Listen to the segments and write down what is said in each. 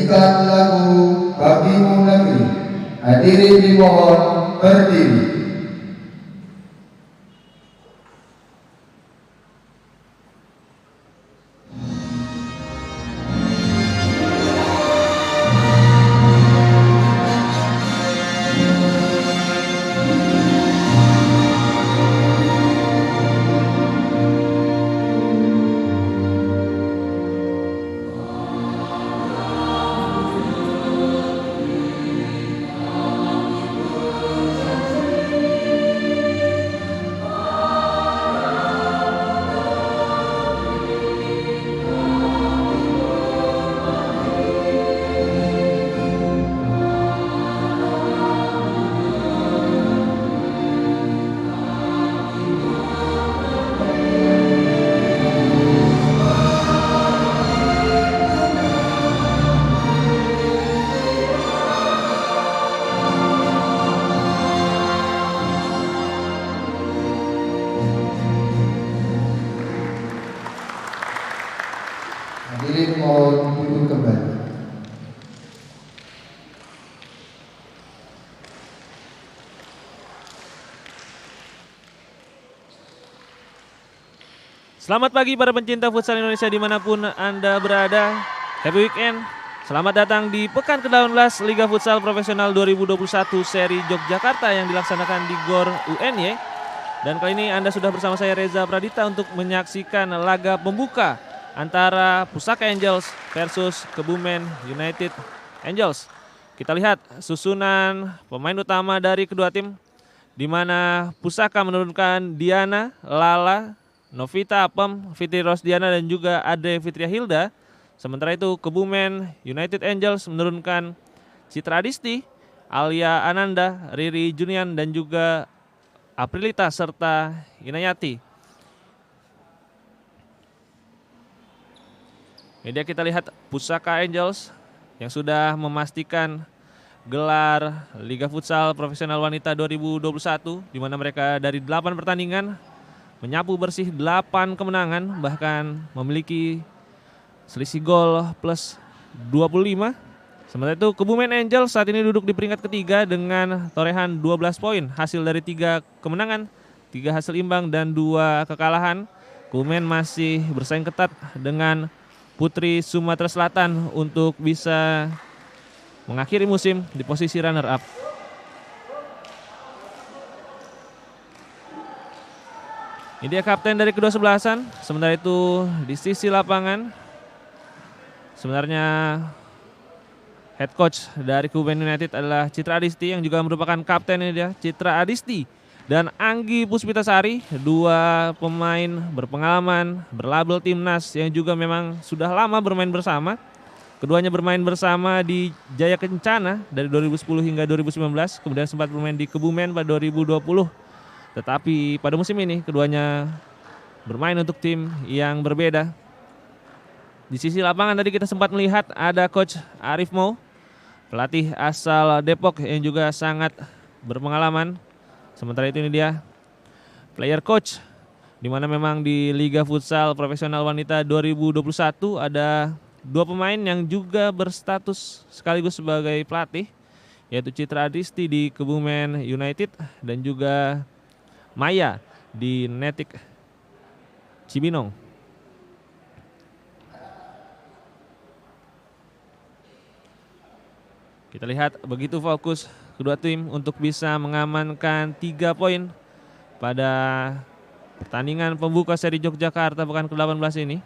menyanyikan lagu Bagimu Negeri. Hadirin dimohon berdiri. Hadirin mohon duduk kembali. Selamat pagi para pencinta futsal Indonesia dimanapun Anda berada. Happy weekend. Selamat datang di Pekan ke-18 Liga Futsal Profesional 2021 seri Yogyakarta yang dilaksanakan di GOR UNY. Dan kali ini Anda sudah bersama saya Reza Pradita untuk menyaksikan laga pembuka antara Pusaka Angels versus Kebumen United Angels. Kita lihat susunan pemain utama dari kedua tim, di mana Pusaka menurunkan Diana, Lala, Novita Apem, Fitri Rosdiana dan juga Ade Fitria Hilda. Sementara itu Kebumen United Angels menurunkan Citra Adisti, Alia Ananda, Riri Junian dan juga Aprilita serta Inayati. Ini dia kita lihat Pusaka Angels yang sudah memastikan gelar Liga Futsal Profesional Wanita 2021, di mana mereka dari 8 pertandingan menyapu bersih 8 kemenangan, bahkan memiliki selisih gol plus 25. Sementara itu Kebumen Angels saat ini duduk di peringkat ketiga dengan torehan 12 poin, hasil dari 3 kemenangan, 3 hasil imbang dan 2 kekalahan. Kebumen masih bersaing ketat dengan Putri Sumatera Selatan untuk bisa mengakhiri musim di posisi runner up. Ini dia kapten dari kedua sebelasan. Sementara itu di sisi lapangan sebenarnya head coach dari Kebumen United adalah Citra Adisti yang juga merupakan kapten. Ini dia Citra Adisti dan Anggi Puspitasari, dua pemain berpengalaman, berlabel timnas yang juga memang sudah lama bermain bersama. Keduanya bermain bersama di Jaya Kencana dari 2010 hingga 2019, kemudian sempat bermain di Kebumen pada 2020. Tetapi pada musim ini keduanya bermain untuk tim yang berbeda. Di sisi lapangan tadi kita sempat melihat ada coach Arif Mo, pelatih asal Depok yang juga sangat berpengalaman. Sementara itu ini dia player coach, di mana memang di Liga Futsal Profesional Wanita 2021 ada 2 pemain yang juga berstatus sekaligus sebagai pelatih, yaitu Citra Adisti di Kebumen United dan juga Maya di Netik Cibinong. Kita lihat begitu fokus kedua tim untuk bisa mengamankan 3 poin pada pertandingan pembuka seri Yogyakarta pekan ke-18 ini.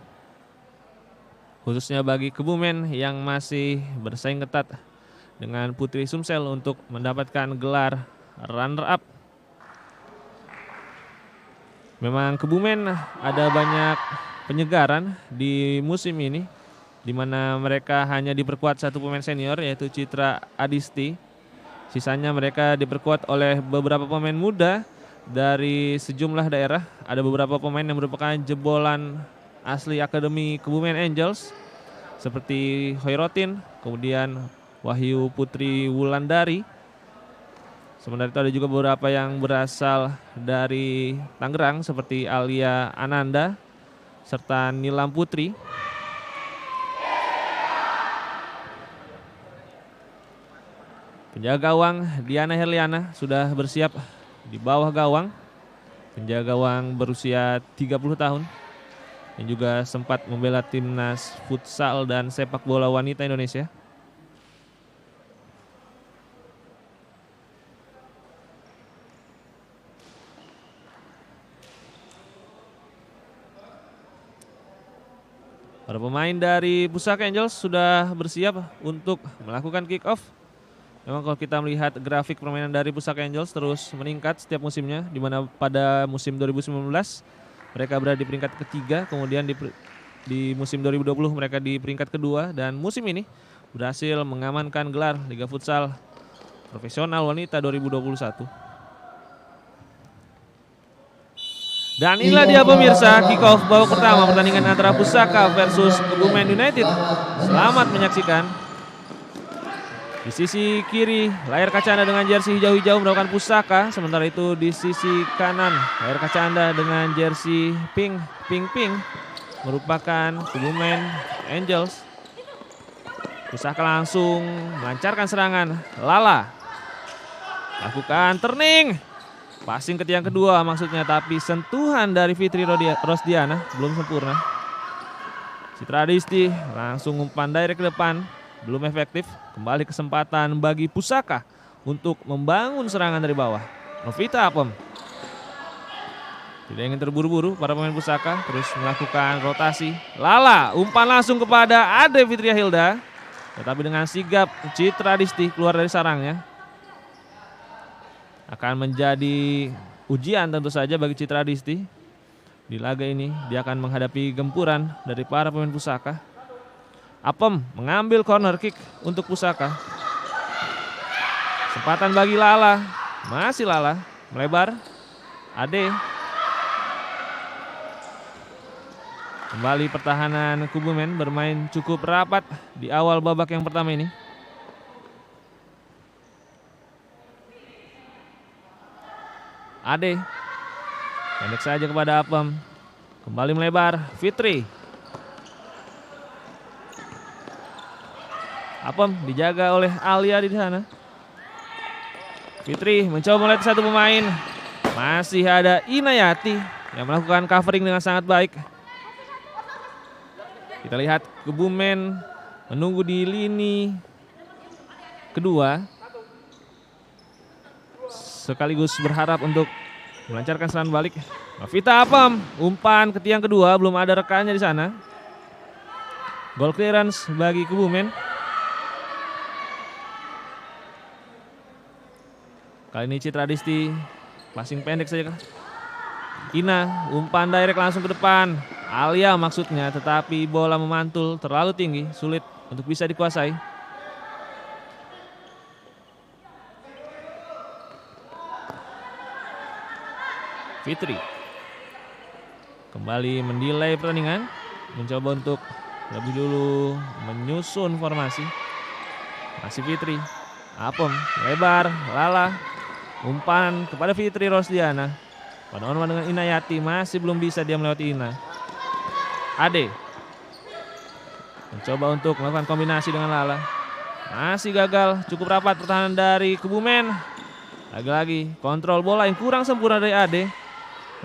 Khususnya bagi Kebumen yang masih bersaing ketat dengan Putri Sumsel untuk mendapatkan gelar runner up. Memang Kebumen ada banyak penyegaran di musim ini, di mana mereka hanya diperkuat 1 pemain senior yaitu Citra Adisti. Sisanya mereka diperkuat oleh beberapa pemain muda dari sejumlah daerah. Ada beberapa pemain yang merupakan jebolan asli Akademi Kebumen Angels seperti Hoirotin, kemudian Wahyu Putri Wulandari. Sementara itu ada juga beberapa yang berasal dari Tangerang seperti Alia Ananda serta Nilam Putri. Penjaga gawang Diana Herliana sudah bersiap di bawah gawang. Penjaga gawang berusia 30 tahun yang juga sempat membela timnas futsal dan sepak bola wanita Indonesia. Para pemain dari Pusaka Angels sudah bersiap untuk melakukan kick off. Memang kalau kita melihat grafik permainan dari Pusaka Angels terus meningkat setiap musimnya, di mana pada musim 2019 mereka berada di peringkat ketiga, kemudian di musim 2020 mereka di peringkat kedua, dan musim ini berhasil mengamankan gelar Liga Futsal Profesional Wanita 2021. Dan inilah dia pemirsa kick off babak pertama pertandingan antara Pusaka versus Kebumen United. Selamat menyaksikan. Di sisi kiri layar kaca Anda dengan jersey hijau-hijau merupakan Pusaka, sementara itu di sisi kanan layar kaca Anda dengan jersey pink merupakan Kebumen Angels. Pusaka langsung melancarkan serangan. Lala lakukan turning. Passing ke tiang kedua maksudnya, tapi sentuhan dari Fitri Rosdiana belum sempurna. Citra Adisti langsung umpan direct ke depan, belum efektif. Kembali kesempatan bagi Pusaka untuk membangun serangan dari bawah. Novita Apem tidak ingin terburu-buru para pemain Pusaka, terus melakukan rotasi. Lala umpan langsung kepada Ade Fitria Hilda, tetapi dengan sigap Citra Adisti keluar dari sarangnya. Akan menjadi ujian tentu saja bagi Citra Adisti. Di laga ini dia akan menghadapi gempuran dari para pemain Pusaka. Apem mengambil corner kick untuk Pusaka. Kesempatan bagi Lala. Masih Lala melebar. Ade. Kembali pertahanan Kebumen bermain cukup rapat di awal babak yang pertama ini. Ade pendek saja kepada Apem, kembali melebar Fitri. Apem dijaga oleh Alia di sana. Fitri mencoba melihat satu pemain, masih ada Inayati yang melakukan covering dengan sangat baik. Kita lihat Kebumen menunggu di lini kedua, sekaligus berharap untuk melancarkan serangan balik. Novita Apem umpan ke tiang kedua, belum ada rekannya di sana. Goal clearance bagi Kebumen. Kali ini Citra Adisti passing pendek saja. Ina umpan direct langsung ke depan. Alia maksudnya, tetapi bola memantul terlalu tinggi, sulit untuk bisa dikuasai. Fitri kembali mendelay pertandingan, mencoba untuk lebih dulu menyusun formasi. Masih Fitri. Apem lebar. Lala umpan kepada Fitri Rosdiana. One-on-one dengan Inayati, masih belum bisa dia melewati Ina. Ade mencoba untuk melakukan kombinasi dengan Lala, masih gagal. Cukup rapat pertahanan dari Kebumen. Lagi-lagi kontrol bola yang kurang sempurna dari Ade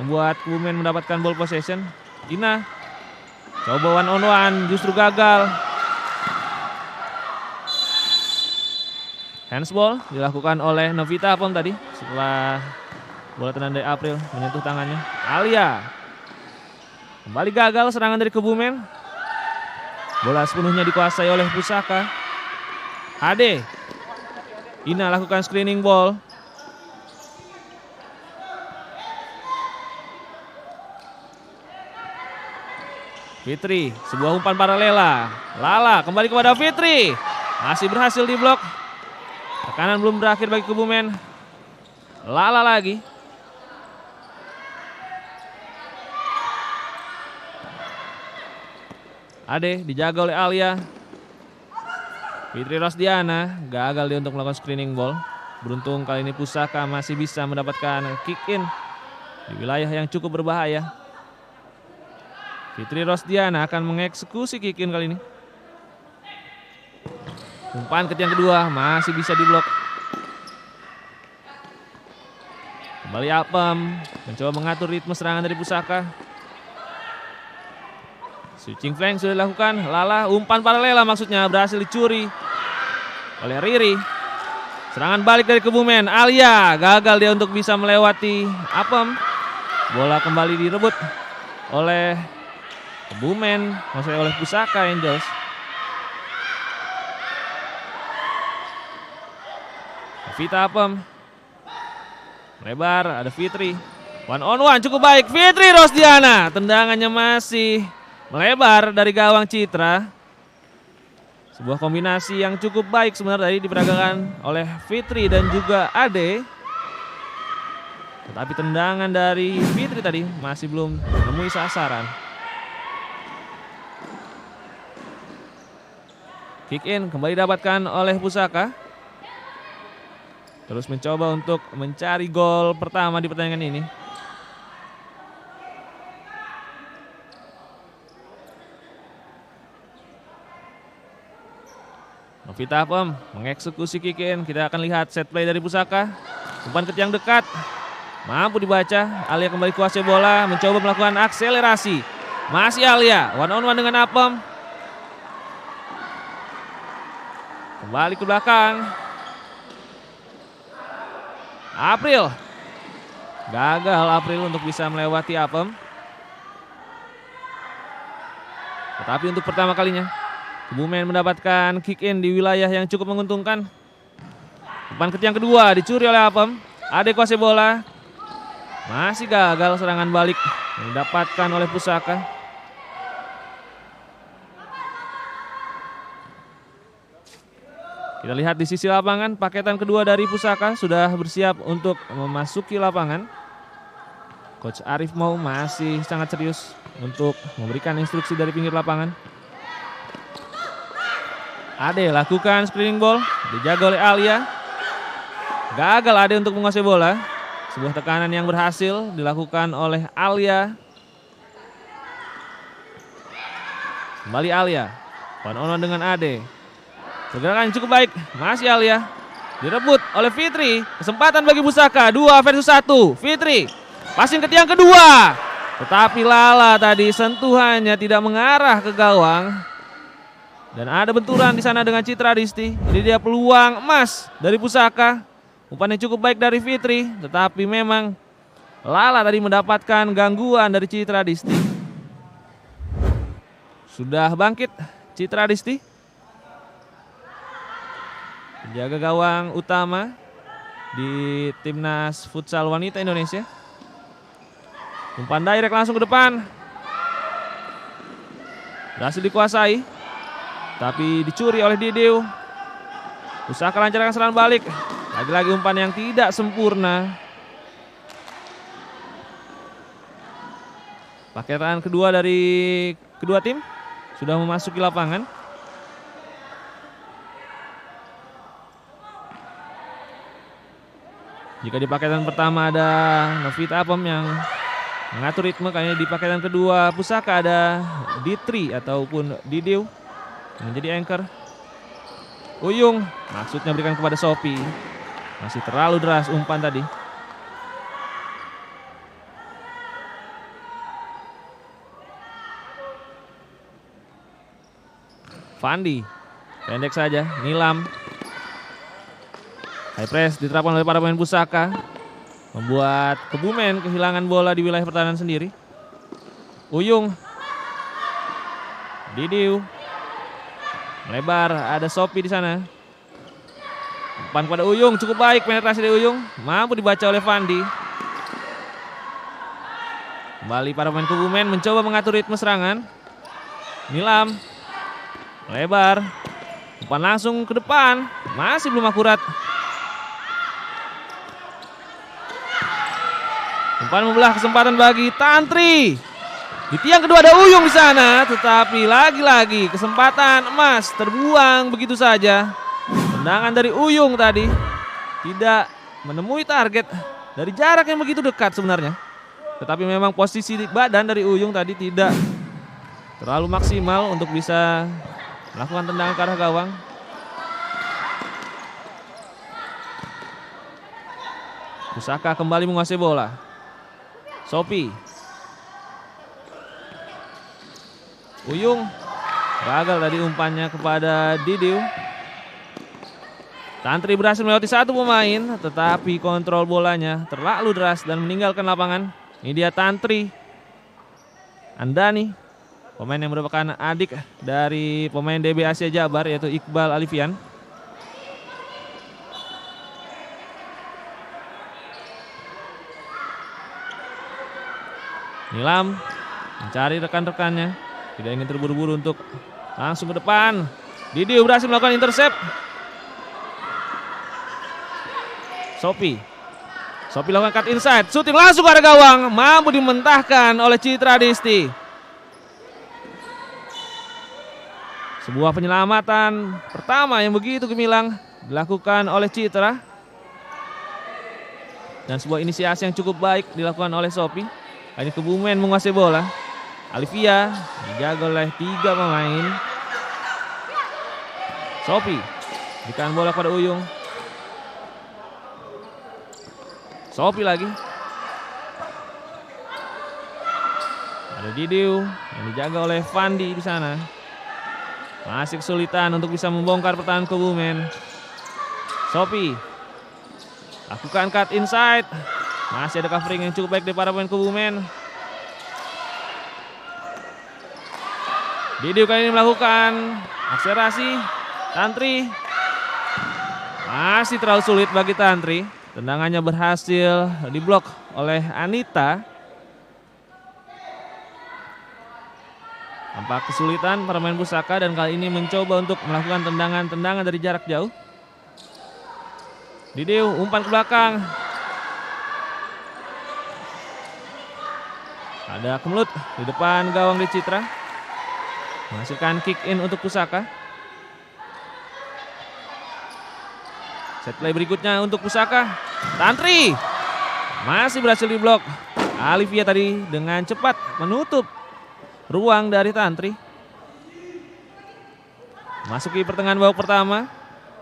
membuat Kebumen mendapatkan ball possession. Ina coba one on one, justru gagal. Handsball dilakukan oleh Novita Apem tadi setelah bola tendangan dari April menyentuh tangannya. Alia kembali gagal serangan dari Kebumen. Bola sepenuhnya dikuasai oleh Pusaka. Ade. Ina lakukan screening ball. Fitri, sebuah umpan paralela. Lala kembali kepada Fitri. Masih berhasil diblok. Tekanan belum berakhir bagi Kebumen. Lala lagi. Ade dijaga oleh Alia. Fitri Rosdiana gagal dia untuk melakukan screening ball. Beruntung kali ini Pusaka masih bisa mendapatkan kick in di wilayah yang cukup berbahaya. Fitri Rosdiana akan mengeksekusi kick in kali ini. Umpan ke tiang kedua masih bisa diblok. Kembali Apem mencoba mengatur ritme serangan dari Pusaka. Switching flank sudah dilakukan. Lala umpan paralela maksudnya berhasil dicuri oleh Riri. Serangan balik dari Kebumen. Alia gagal dia untuk bisa melewati Apem. Bola kembali direbut oleh Kebumen, maksudnya oleh Pusaka Angels. Vita Apem. Lebar, ada Fitri. One on one cukup baik. Fitri Rosdiana. Tendangannya masih melebar dari gawang Citra. Sebuah kombinasi yang cukup baik sebenarnya tadi diperagakan oleh Fitri dan juga Ade. Tetapi tendangan dari Fitri tadi masih belum menemui sasaran. Kick in kembali didapatkan oleh Pusaka. Terus mencoba untuk mencari gol pertama di pertandingan ini. Novita Apem mengeksekusi kick in. Kita akan lihat set play dari Pusaka. Umpan ke tiang dekat. Mampu dibaca. Alia kembali kuasai bola. Mencoba melakukan akselerasi. Masih Alia. One on one dengan Apem. Kembali ke belakang. April. Gagal April untuk bisa melewati Apem. Tetapi untuk pertama kalinya Kebumen mendapatkan kick in di wilayah yang cukup menguntungkan. Umpan ke tiang kedua dicuri oleh Apem. Ade kuasai bola. Masih gagal serangan balik yang didapatkan oleh Pusaka. Kita lihat di sisi lapangan, paketan kedua dari Pusaka sudah bersiap untuk memasuki lapangan. Coach Arif Mau masih sangat serius untuk memberikan instruksi dari pinggir lapangan. Ade lakukan screening ball, dijaga oleh Alia. Gagal Ade untuk menguasai bola. Sebuah tekanan yang berhasil dilakukan oleh Alia. Kembali Alia, one on one dengan Ade. Pergerakan cukup baik, masih Alia. Direbut oleh Fitri, kesempatan bagi Pusaka, 2 versus 1. Fitri, passing ke tiang kedua. Tetapi Lala tadi sentuhannya tidak mengarah ke gawang. Dan ada benturan di sana dengan Citra Disti. Ini dia peluang emas dari Pusaka. Umpan yang cukup baik dari Fitri, tetapi memang Lala tadi mendapatkan gangguan dari Citra Disti. Sudah bangkit Citra Disti. Penjaga gawang utama di Timnas Futsal Wanita Indonesia. Umpan direct langsung ke depan. Berhasil dikuasai. Tapi dicuri oleh Didiu. Pusaka lancarkan serangan balik. Lagi-lagi umpan yang tidak sempurna. Paketan kedua dari kedua tim sudah memasuki lapangan. Jika di paketan pertama ada Novita Apem yang mengatur ritme, kayaknya di paketan kedua Pusaka ada Ditri ataupun Didiu yang menjadi anchor. Uyung maksudnya berikan kepada Sophie. Masih terlalu deras umpan tadi. Fandi pendek saja, Nilam. High press diterapkan oleh para pemain Pusaka, membuat Kebumen kehilangan bola di wilayah pertahanan sendiri. Uyung, Didiu, melebar, ada Sophie di sana. Umpan kepada Uyung cukup baik, penetrasi dari Uyung mampu dibaca oleh Fandi. Kembali para pemain Kebumen mencoba mengatur ritme serangan. Nilam, melebar, umpan langsung ke depan, masih belum akurat. Umpan membelah, kesempatan bagi Tantri. Di tiang kedua ada Uyung di sana, tetapi lagi-lagi kesempatan emas terbuang begitu saja. Tendangan dari Uyung tadi tidak menemui target dari jarak yang begitu dekat sebenarnya. Tetapi memang posisi badan dari Uyung tadi tidak terlalu maksimal untuk bisa melakukan tendangan ke arah gawang. Pusaka kembali menguasai bola. Sophie. Uyung. Gagal tadi umpannya kepada Didiu. Tantri berhasil melewati satu pemain, tetapi kontrol bolanya terlalu deras dan meninggalkan lapangan. Ini dia Tantri Andani, pemain yang merupakan adik dari pemain DB Asia Jabar yaitu Iqbal Alifian. Nilam mencari rekan-rekannya, tidak ingin terburu-buru untuk langsung ke depan. Didi berhasil melakukan intercept. Sophie lakukan cut inside, shooting langsung ke arah gawang, mampu dimentahkan oleh Citra Disti. Sebuah penyelamatan pertama yang begitu gemilang dilakukan oleh Citra. Dan sebuah inisiasi yang cukup baik dilakukan oleh Sophie. Ini Kebumen menguasai bola. Alivia dijaga oleh 3 pemain. Sophie berikan bola pada Uyung. Sophie lagi. Ada Didiu yang dijaga oleh Fandi di sana. Masih kesulitan untuk bisa membongkar pertahanan Kebumen. Sophie lakukan cut inside. Masih ada covering yang cukup baik dari para pemain Kebumen. Didiu kali ini melakukan akselerasi. Tantri masih terlalu sulit bagi Tantri. Tendangannya berhasil diblok oleh Anita. Tampak kesulitan para pemain Pusaka dan kali ini mencoba untuk melakukan tendangan-tendangan dari jarak jauh. Didiu umpan ke belakang. Ada Kemelut di depan gawang di Citra. Menghasilkan kick in untuk Pusaka. Set play berikutnya untuk Pusaka. Tantri masih berhasil diblok. Alivia tadi dengan cepat menutup ruang dari Tantri. Masuki pertengahan babak pertama.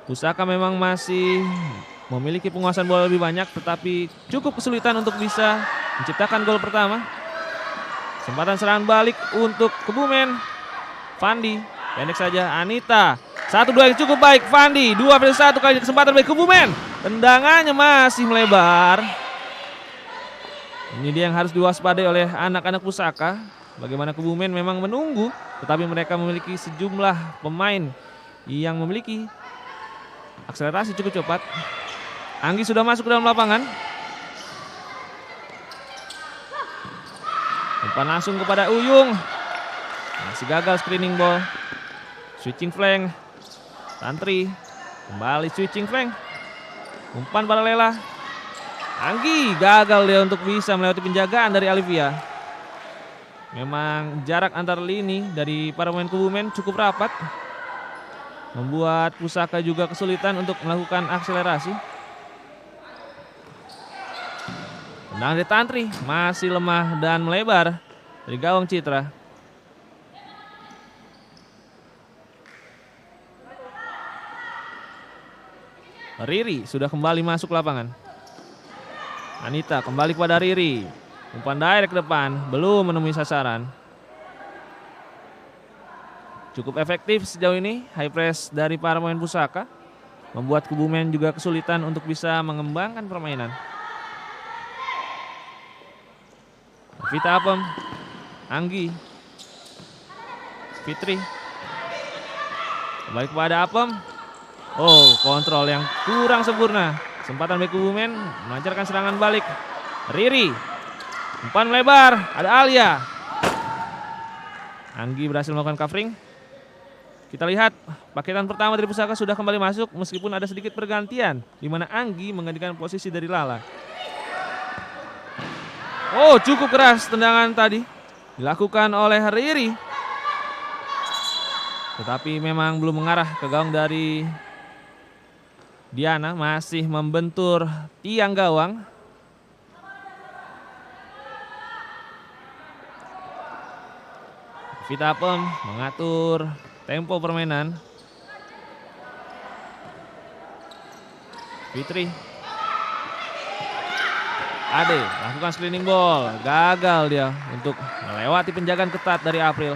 Pusaka memang masih memiliki penguasaan bola lebih banyak, tetapi cukup kesulitan untuk bisa menciptakan gol pertama. Kesempatan serangan balik untuk Kebumen. Fandi, pendek saja Anita. 1-2 yang cukup baik. Fandi, 2-1 kali kesempatan bagi Kebumen. Tendangannya masih melebar. Ini dia yang harus diwaspadai oleh anak-anak Pusaka. Bagaimana Kebumen memang menunggu, tetapi mereka memiliki sejumlah pemain yang memiliki akselerasi cukup cepat. Anggi sudah masuk ke dalam lapangan. Umpan langsung kepada Uyung. Masih gagal screening ball. Switching flank. Tantri kembali switching flank. Umpan pada Lela. Anggi gagal dia untuk bisa melewati penjagaan dari Alivia. Memang jarak antar lini dari para pemain Kebumen cukup rapat. Membuat Pusaka juga kesulitan untuk melakukan akselerasi. Tendangan dari Tantri masih lemah dan melebar dari gawang Citra. Riri sudah kembali masuk lapangan. Anita kembali kepada Riri. Umpan direct ke depan, belum menemui sasaran. Cukup efektif sejauh ini high press dari para pemain Pusaka. Membuat Kebumen juga kesulitan untuk bisa mengembangkan permainan. Vita Apem, Anggi, Fitri, kembali kepada Apem. Oh, kontrol yang kurang sempurna. Kesempatan bagi Kebumen melancarkan serangan balik. Riri, umpan melebar, ada Alia. Anggi berhasil melakukan covering. Kita lihat paketan pertama dari Pusaka sudah kembali masuk meskipun ada sedikit pergantian, di mana Anggi menggantikan posisi dari Lala. Oh, cukup keras tendangan tadi dilakukan oleh Riri. Tetapi memang belum mengarah ke gawang dari Diana, masih membentur tiang gawang. Vita Apem mengatur tempo permainan. Fitri Ade lakukan screening ball, gagal dia untuk melewati penjagaan ketat dari April.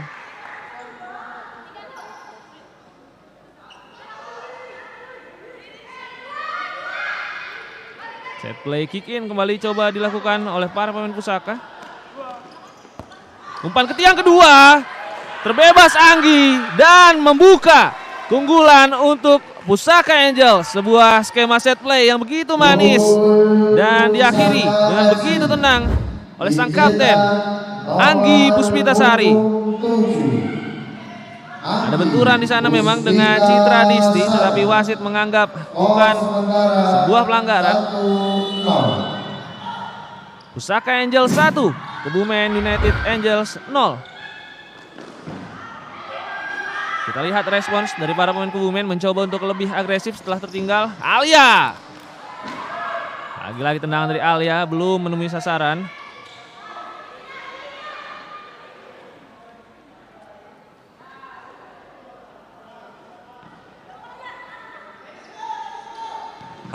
Set play kick in kembali coba dilakukan oleh para pemain Pusaka. Umpan ke tiang kedua, terbebas Anggi dan membuka keunggulan untuk Pusaka Angels. Sebuah skema set play yang begitu manis dan diakhiri dengan begitu tenang oleh sang kapten Anggi Puspitasari. Ada benturan di sana memang dengan Citra Disti, tetapi wasit menganggap bukan sebuah pelanggaran. Pusaka Angels 1, Kebumen United Angels 0. Kita lihat respons dari para pemain Kebumen mencoba untuk lebih agresif setelah tertinggal. Alia, lagi-lagi tendangan dari Alia belum menemui sasaran.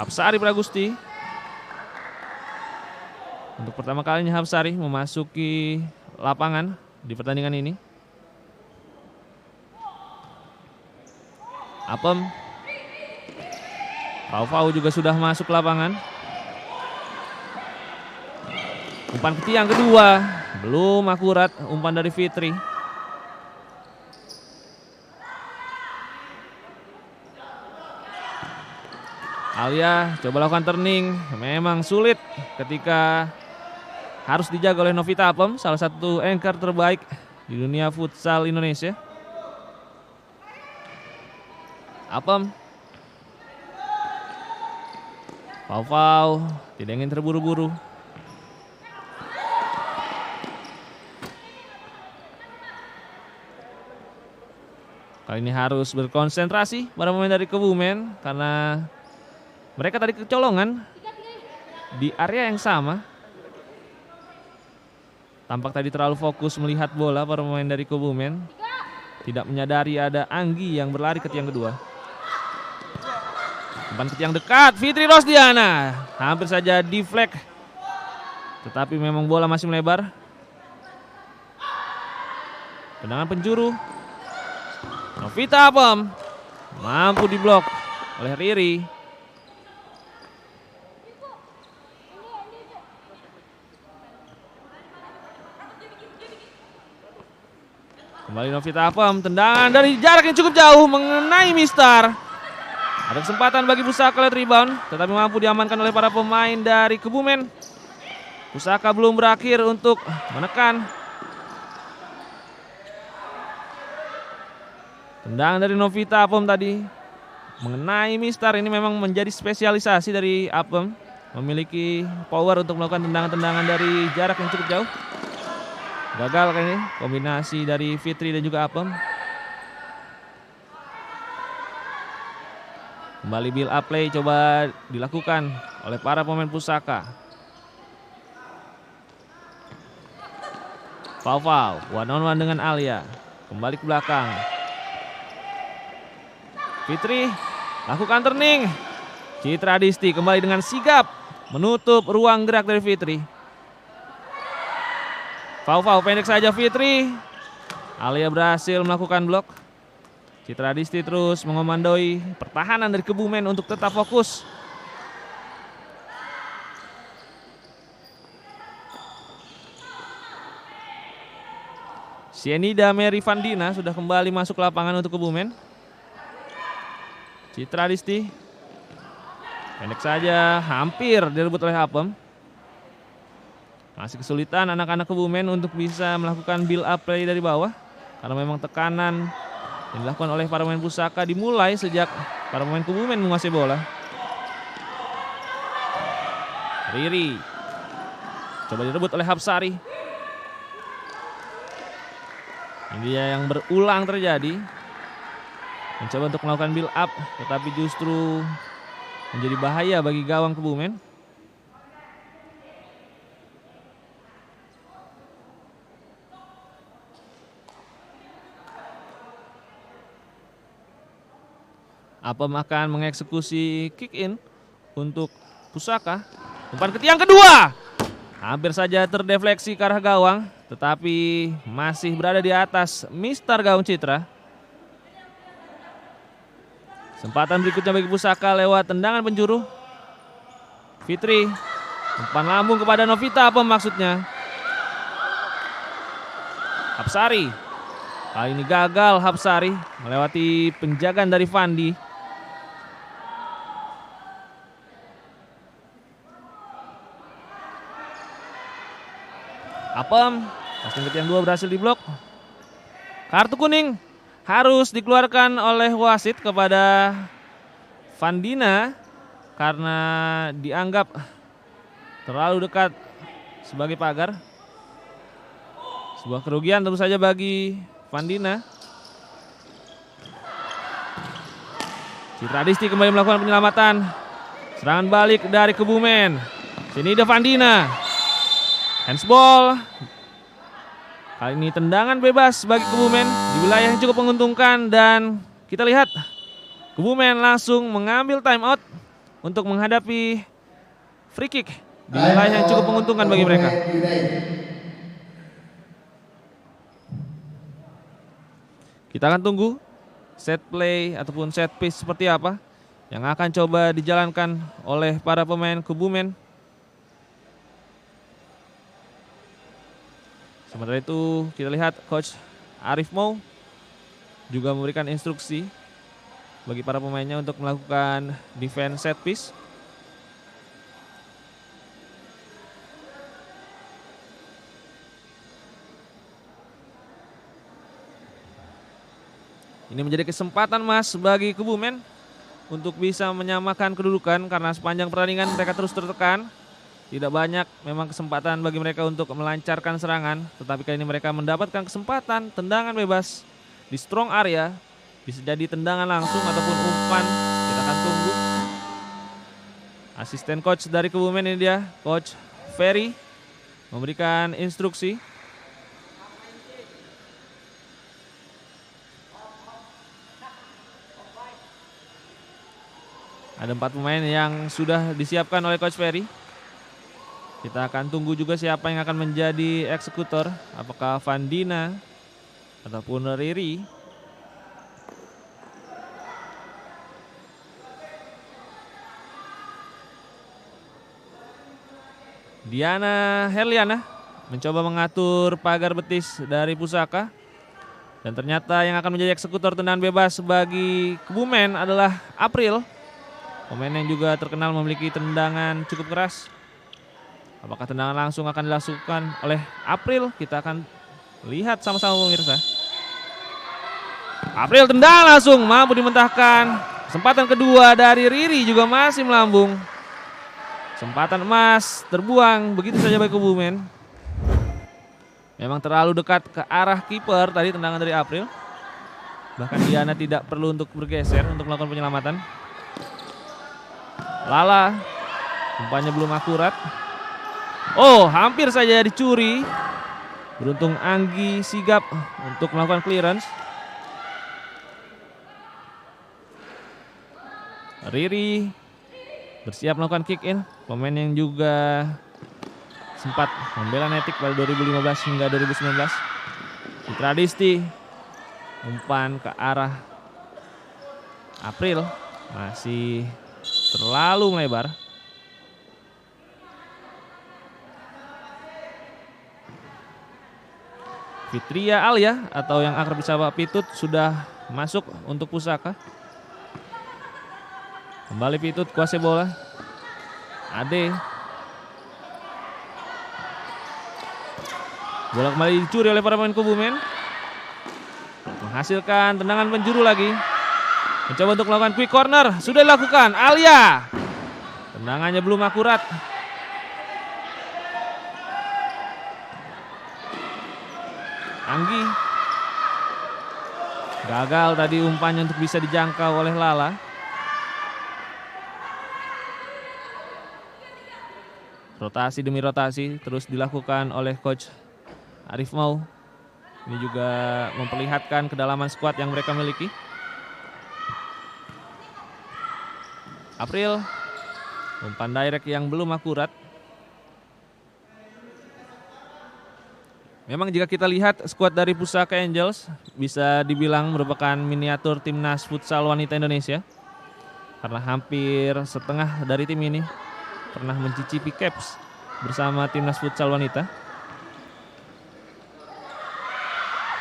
Hapsari Pragusti. Untuk pertama kalinya Hapsari memasuki lapangan di pertandingan ini. Apem. Fau juga sudah masuk ke lapangan. Umpan ke tiang kedua, belum akurat umpan dari Fitri. Alia coba lakukan turning, memang sulit ketika harus dijaga oleh Novita Apem, salah satu anchor terbaik di dunia futsal Indonesia. Apem, Fau tidak ingin terburu-buru. Kali ini harus berkonsentrasi para pemain dari Kebumen karena mereka tadi kecolongan di area yang sama. Tampak tadi terlalu fokus melihat bola para pemain dari Kebumen. Tidak menyadari ada Anggi yang berlari ke tiang kedua. Umpan ke tiang dekat, Fitri Rosdiana. Hampir saja deflect. Tetapi memang bola masih melebar. Tendangan penjuru. Novita Apem mampu diblok oleh Riri. Kembali Novita Apem, tendangan dari jarak yang cukup jauh mengenai Mistar. Ada kesempatan bagi Pusaka lewat rebound, tetapi mampu diamankan oleh para pemain dari Kebumen. Pusaka belum berakhir untuk menekan. Tendangan dari Novita Apem tadi mengenai Mistar, ini memang menjadi spesialisasi dari Apem. Memiliki power untuk melakukan tendangan-tendangan dari jarak yang cukup jauh. Gagal kayaknya kombinasi dari Fitri dan juga Apem. Kembali build up play coba dilakukan oleh para pemain Pusaka. Fau one on one dengan Alia. Kembali ke belakang. Fitri lakukan turning. Citra Disti kembali dengan sigap menutup ruang gerak dari Fitri. Fau pendek saja Fitri. Alia berhasil melakukan blok. Citra Disti terus mengomandoi pertahanan dari Kebumen untuk tetap fokus. Sienida Mary Vandina sudah kembali masuk ke lapangan untuk Kebumen. Citra Disti pendek saja, hampir direbut oleh Apem. Masih kesulitan anak-anak Kebumen untuk bisa melakukan build up play dari bawah. Karena memang tekanan yang dilakukan oleh para pemain Pusaka dimulai sejak para pemain Kebumen menguasai bola. Riri coba direbut oleh Hapsari. Ini dia yang berulang terjadi. Mencoba untuk melakukan build up, tetapi justru menjadi bahaya bagi gawang Kebumen. Apem akan mengeksekusi kick in untuk Pusaka. Umpan ke tiang kedua. Hampir saja terdefleksi ke arah gawang, tetapi masih berada di atas Mister Gaung Citra. Kesempatan berikutnya bagi Pusaka lewat tendangan penjuru. Fitri, umpan lambung kepada Novita, apa maksudnya? Hapsari, kali ini gagal Hapsari melewati penjagaan dari Fandi. Apem, passing yang kedua berhasil diblok. Kartu kuning harus dikeluarkan oleh wasit kepada Vandina karena dianggap terlalu dekat sebagai pagar. Sebuah kerugian tentu saja bagi Vandina. Citra Disti kembali melakukan penyelamatan. Serangan balik dari Kebumen. Sini ada Vandina. Handsball. Kali ini tendangan bebas bagi Kebumen di wilayah yang cukup menguntungkan, dan kita lihat Kebumen langsung mengambil time out untuk menghadapi free kick di wilayah yang cukup menguntungkan bagi mereka. Kita akan tunggu set play ataupun set piece seperti apa yang akan coba dijalankan oleh para pemain Kebumen. Sementara itu kita lihat Coach Arif Mau juga memberikan instruksi bagi para pemainnya untuk melakukan defense set piece. Ini menjadi kesempatan emas bagi Kebumen untuk bisa menyamakan kedudukan karena sepanjang pertandingan mereka terus tertekan. Tidak banyak memang kesempatan bagi mereka untuk melancarkan serangan, tetapi kali ini mereka mendapatkan kesempatan tendangan bebas di strong area. Bisa jadi tendangan langsung ataupun umpan. Kita akan tunggu. Asisten coach dari Kebumen ini dia, Coach Ferry, memberikan instruksi. Ada 4 pemain yang sudah disiapkan oleh Coach Ferry. Kita akan tunggu juga siapa yang akan menjadi eksekutor. Apakah Vandina ataupun Riri. Diana Herliana mencoba mengatur pagar betis dari Pusaka. Dan ternyata yang akan menjadi eksekutor tendangan bebas bagi Kebumen adalah April. Pemain yang juga terkenal memiliki tendangan cukup keras. Apakah tendangan langsung akan dilakukan oleh April? Kita akan lihat sama-sama pemirsa. April tendang langsung, mampu dimentahkan. Kesempatan kedua dari Riri juga masih melambung. Kesempatan emas terbuang begitu saja bagi Kebumen. Memang terlalu dekat ke arah kiper tadi tendangan dari April. Bahkan Diana tidak perlu untuk bergeser untuk melakukan penyelamatan. Lala, umpannya belum akurat. Oh, hampir saja dicuri. Beruntung Anggi sigap untuk melakukan clearance. Riri bersiap melakukan kick in. Pemain yang juga sempat membela Netik pada 2015 hingga 2019. Citra Disti, umpan ke arah April masih terlalu melebar. Fitria Alia atau yang akrab disapa Pitut sudah masuk untuk Pusaka. Kembali Pitut kuasai bola. Ade. Bola kembali dicuri oleh para pemain Kebumen. Menghasilkan tendangan penjuru lagi. Mencoba untuk melakukan quick corner. Sudah dilakukan. Alia. Tendangannya belum akurat. Anggi. Gagal tadi umpannya untuk bisa dijangkau oleh Lala. Rotasi demi rotasi terus dilakukan oleh Coach Arif Mau. Ini juga memperlihatkan kedalaman skuad yang mereka miliki. April, umpan direct yang belum akurat. Memang jika kita lihat skuad dari Pusaka Angels bisa dibilang merupakan miniatur timnas futsal wanita Indonesia. Karena hampir setengah dari tim ini pernah mencicipi caps bersama timnas futsal wanita.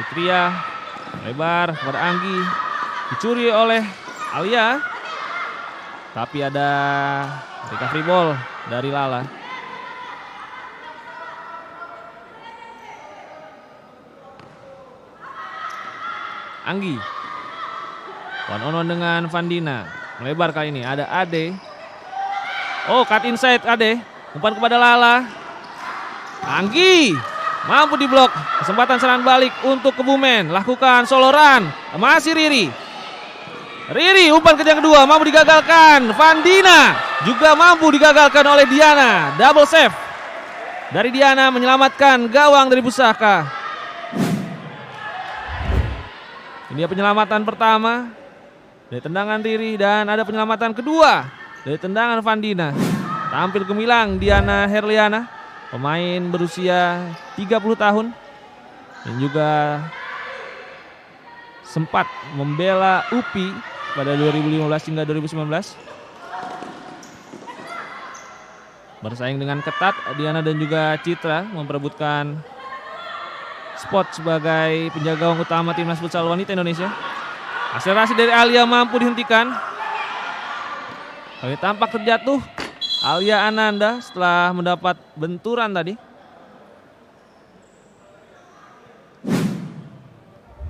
Fitria lebar kepada Anggi, dicuri oleh Alia. Tapi ada recovery ball dari Lala. Anggi. One on one dengan Vandina. Melebar kali ini, ada Ade. Oh, cut inside Ade. Umpan kepada Lala. Anggi mampu diblok. Kesempatan serangan balik untuk Kebumen. Lakukan soloran. Masih Riri. Riri umpan ke yang kedua mampu digagalkan. Vandina juga mampu digagalkan oleh Diana. Double save dari Diana menyelamatkan gawang dari Pusaka. Ini penyelamatan pertama dari tendangan Riri dan ada penyelamatan kedua dari tendangan Vandina. Tampil gemilang Diana Herliana, pemain berusia 30 tahun yang juga sempat membela UPI pada 2015 hingga 2019. Bersaing dengan ketat Diana dan juga Citra memperebutkan spot sebagai penjaga gawang utama timnas futsal wanita Indonesia. Akselerasi dari Alia mampu dihentikan. Kali tampak terjatuh Alia Ananda setelah mendapat benturan tadi.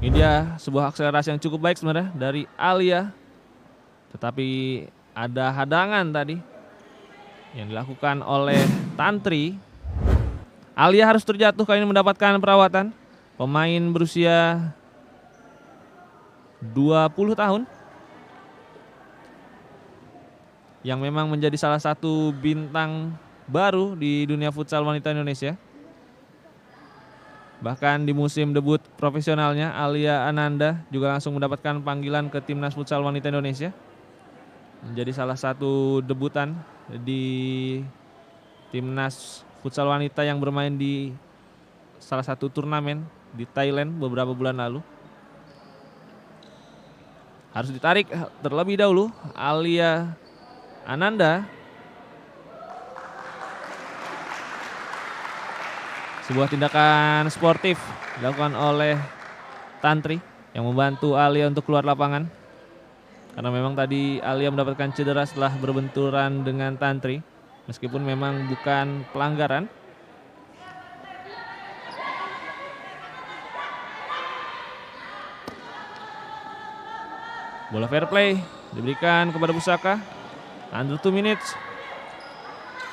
Ini dia sebuah akselerasi yang cukup baik sebenarnya dari Alia. Tetapi ada hadangan tadi yang dilakukan oleh Tantri. Alia harus terjatuh kali ini mendapatkan perawatan. Pemain berusia 20 tahun yang memang menjadi salah satu bintang baru di dunia futsal wanita Indonesia. Bahkan di musim debut profesionalnya Alia Ananda juga langsung mendapatkan panggilan ke timnas futsal wanita Indonesia. Menjadi salah satu debutan di timnas futsal wanita yang bermain di salah satu turnamen di Thailand beberapa bulan lalu. Harus ditarik terlebih dahulu Alia Ananda. Sebuah tindakan sportif dilakukan oleh Tantri yang membantu Alia untuk keluar lapangan. Karena memang tadi Alia mendapatkan cedera setelah berbenturan dengan Tantri. Meskipun memang bukan pelanggaran. Bola fair play diberikan kepada Pusaka. Under 2 minutes.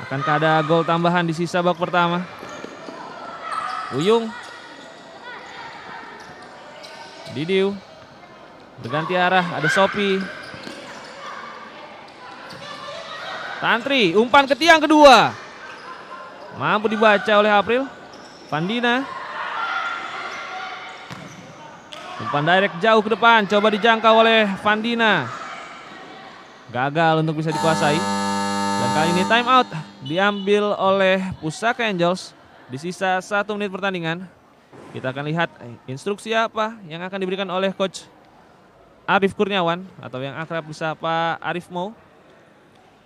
Akankah ada gol tambahan di sisa babak pertama? Uyung. Didiu. Berganti arah, ada Sopi. Tantri, umpan ke tiang kedua. Mampu dibaca oleh April. Vandina. Umpan direct jauh ke depan, coba dijangkau oleh Vandina. Gagal untuk bisa dikuasai. Dan kali ini time out diambil oleh Pusaka Angels di sisa 1 menit pertandingan. Kita akan lihat instruksi apa yang akan diberikan oleh Coach Arif Kurniawan atau yang akrab disapa Arif Mo.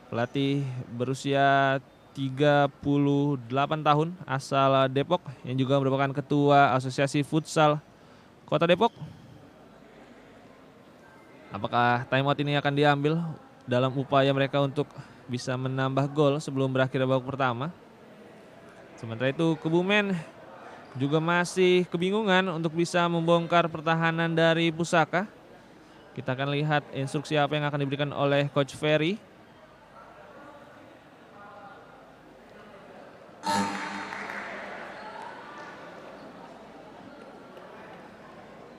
Pelatih berusia 38 tahun asal Depok yang juga merupakan ketua Asosiasi Futsal Kota Depok. Apakah timeout ini akan diambil dalam upaya mereka untuk bisa menambah gol sebelum berakhir babak pertama? Sementara itu Kebumen juga masih kebingungan untuk bisa membongkar pertahanan dari Pusaka. Kita akan lihat instruksi apa yang akan diberikan oleh Coach Ferry.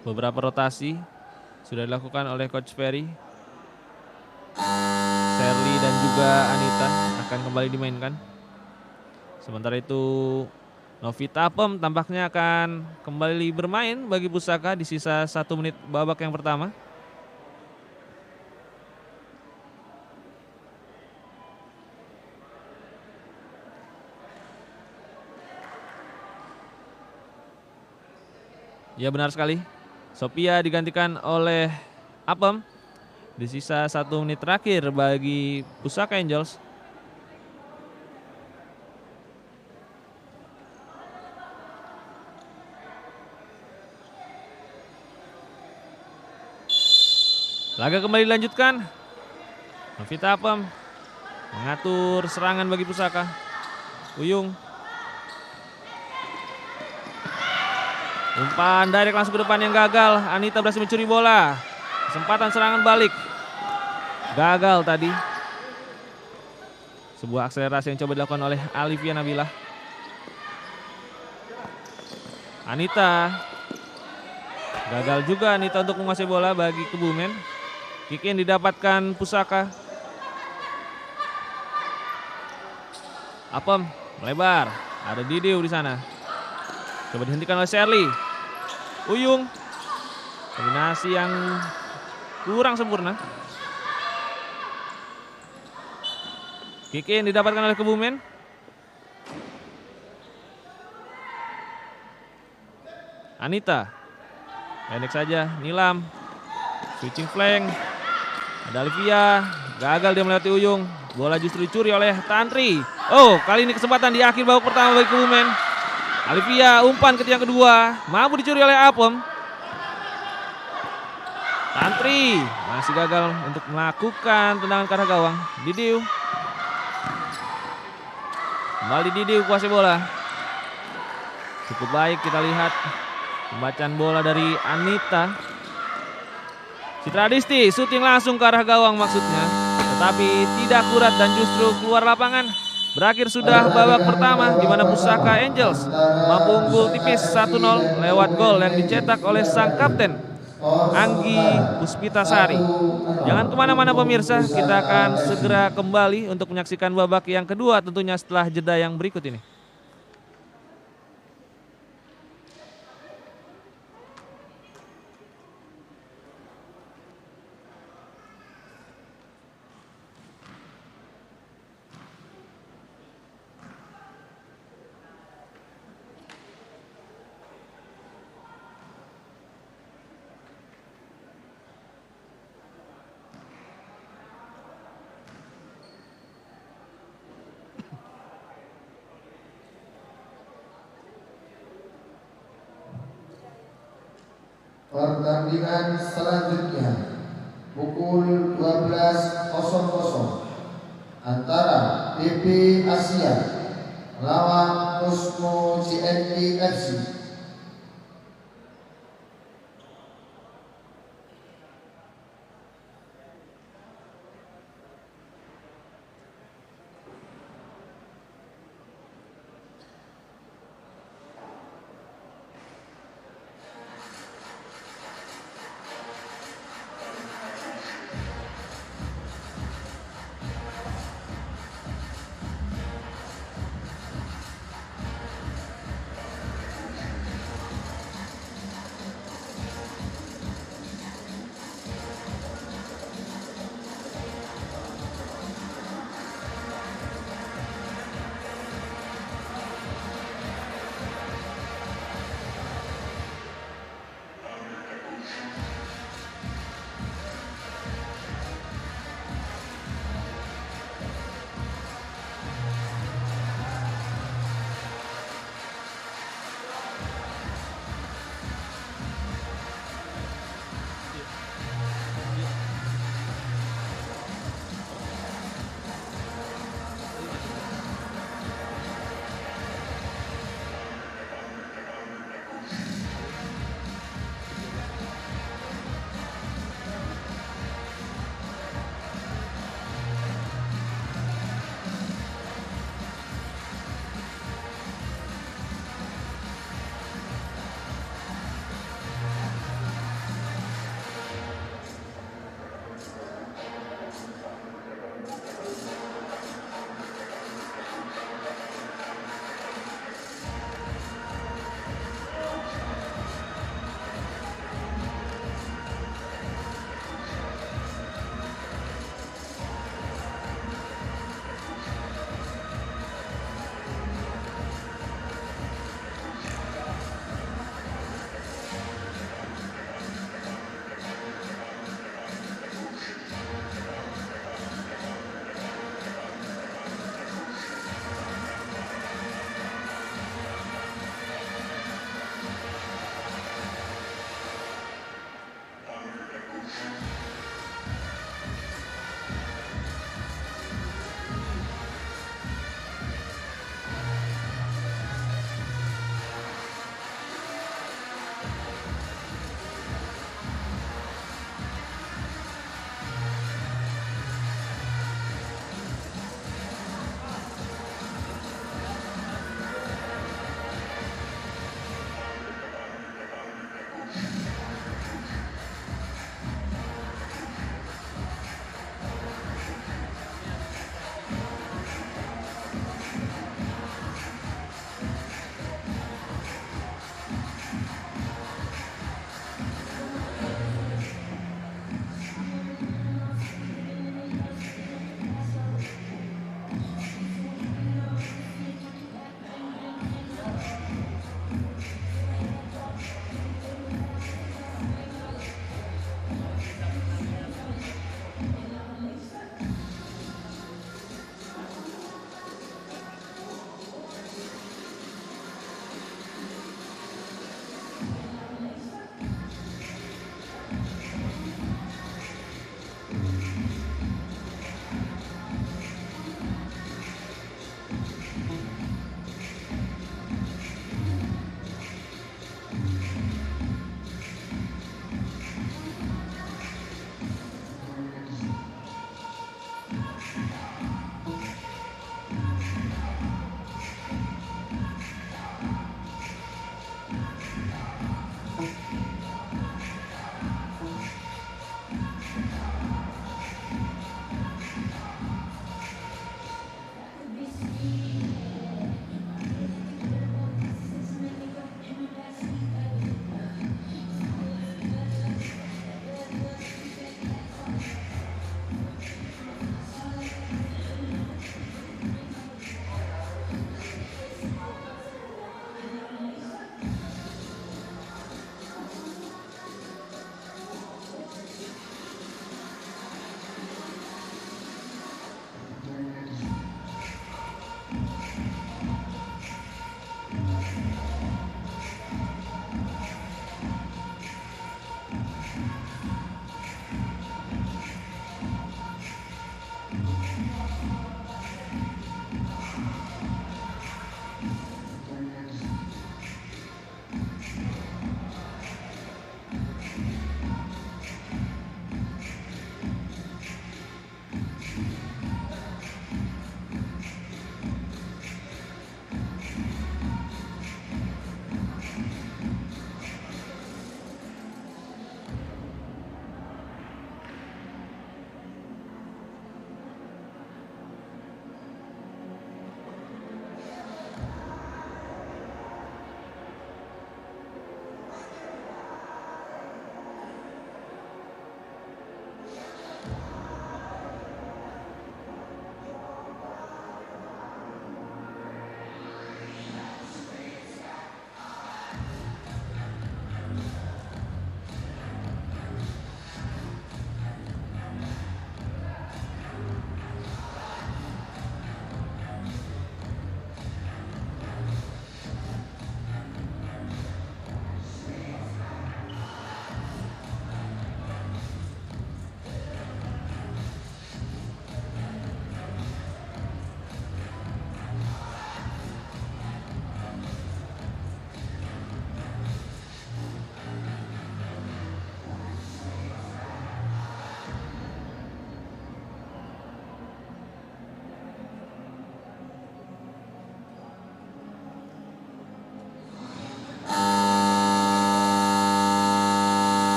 Beberapa rotasi sudah dilakukan oleh Coach Ferry. Sherly dan juga Anita akan kembali dimainkan. Sementara itu Novita Pem tampaknya akan kembali bermain bagi Pusaka di sisa 1 menit babak yang pertama. Ya benar sekali. Sophia digantikan oleh Apem. Di sisa 1 menit terakhir bagi Pusaka Angels. Laga kembali dilanjutkan. Novita Apem mengatur serangan bagi Pusaka. Uyung. Umpan direct langsung ke depan yang gagal. Anita berhasil mencuri bola. Kesempatan serangan balik. Gagal tadi. Sebuah akselerasi yang coba dilakukan oleh Alivia Nabila. Anita. Gagal juga Anita untuk menguasai bola bagi Kebumen. Kick in didapatkan Pusaka. Apem melebar. Ada Didiu di sana. Coba dihentikan oleh Shirley. Uyung. Kombinasi yang kurang sempurna. Kick in didapatkan oleh Kebumen. Anita. Pendek saja. Nilam. Switching flank. Ada Alivia. Gagal dia melewati Uyung. Bola justru dicuri oleh Tantri. Oh, kali ini kesempatan di akhir babak pertama bagi Kebumen. Alivia umpan ke tiang kedua. Mampu dicuri oleh Apem. Tantri masih gagal untuk melakukan tendangan ke arah gawang. Didiu. Kembali Didiu kuasai bola. Cukup baik kita lihat pembacaan bola dari Anita. Citra Adisti syuting langsung ke arah gawang maksudnya. Tetapi tidak akurat dan justru keluar lapangan. Berakhir sudah babak pertama di mana Pusaka Angels mampu unggul tipis 1-0 lewat gol yang dicetak oleh sang kapten Anggi Puspitasari. Jangan kemana-mana pemirsa, kita akan segera kembali untuk menyaksikan babak yang kedua tentunya setelah jeda yang berikut ini. Pertandingan selanjutnya pukul 12.00 antara PP Asia melawan Cosmo GNP FC.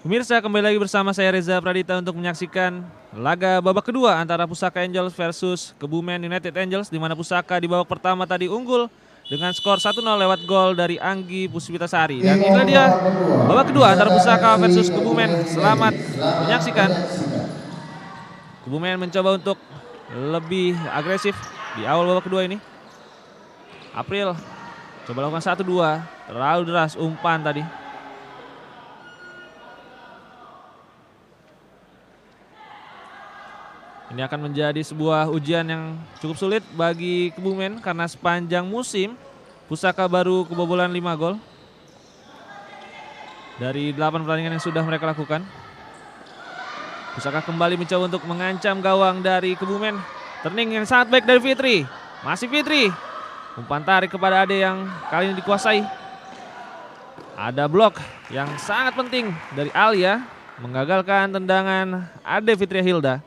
Pemirsa, kembali lagi bersama saya Reza Pradita untuk menyaksikan laga babak kedua antara Pusaka Angels versus Kebumen United Angels, di mana Pusaka di babak pertama tadi unggul dengan skor 1-0 lewat gol dari Anggi Puspitasari. Dan inilah dia babak kedua antara Pusaka versus Kebumen. Selamat menyaksikan. Kebumen mencoba untuk lebih agresif di awal babak kedua ini. April coba lakukan 1-2, terlalu deras umpan tadi. Ini akan menjadi sebuah ujian yang cukup sulit bagi Kebumen karena sepanjang musim Pusaka baru kebobolan 5 gol dari 8 pertandingan yang sudah mereka lakukan. Pusaka kembali mencoba untuk mengancam gawang dari Kebumen. Turning yang sangat baik dari Fitri. Masih Fitri. Umpan tarik kepada Ade yang kali ini dikuasai. Ada blok yang sangat penting dari Alia menggagalkan tendangan Ade Fitria Hilda.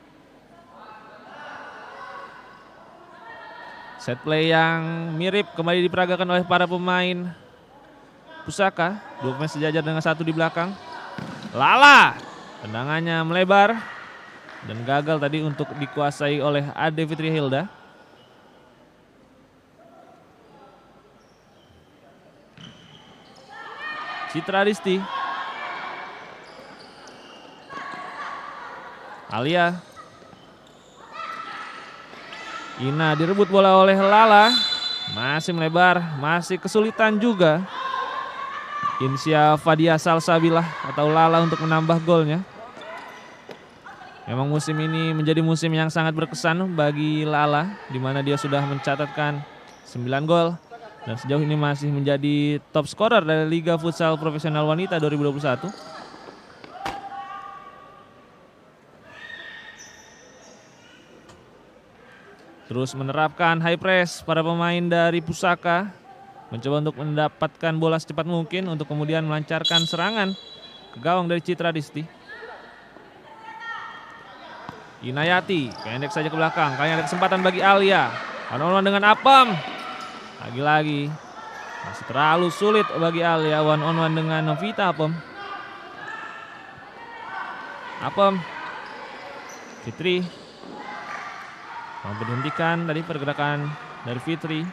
Set play yang mirip kembali diperagakan oleh para pemain Pusaka. 2 pemain sejajar dengan 1 di belakang. Lala, tendangannya melebar dan gagal tadi untuk dikuasai oleh Ade Fitri Hilda. Citra Disti, Alia, Ina direbut bola oleh Lala, masih melebar, masih kesulitan juga Insya Fadia Salsabilah atau Lala untuk menambah golnya. Memang musim ini menjadi musim yang sangat berkesan bagi Lala, di mana dia sudah mencatatkan 9 gol dan sejauh ini masih menjadi top scorer dari Liga Futsal Profesional Wanita 2021. Terus menerapkan high press para pemain dari Pusaka, mencoba untuk mendapatkan bola secepat mungkin untuk kemudian melancarkan serangan ke gawang dari Citra Disti. Inayati pendek saja ke belakang, kali ini ada kesempatan bagi Alia. One-on-one dengan Apam. Lagi-lagi masih terlalu sulit bagi Alia, one-on-one dengan Novita Apam. Apam, Fitri mampu dihentikan tadi pergerakan dari Fitri.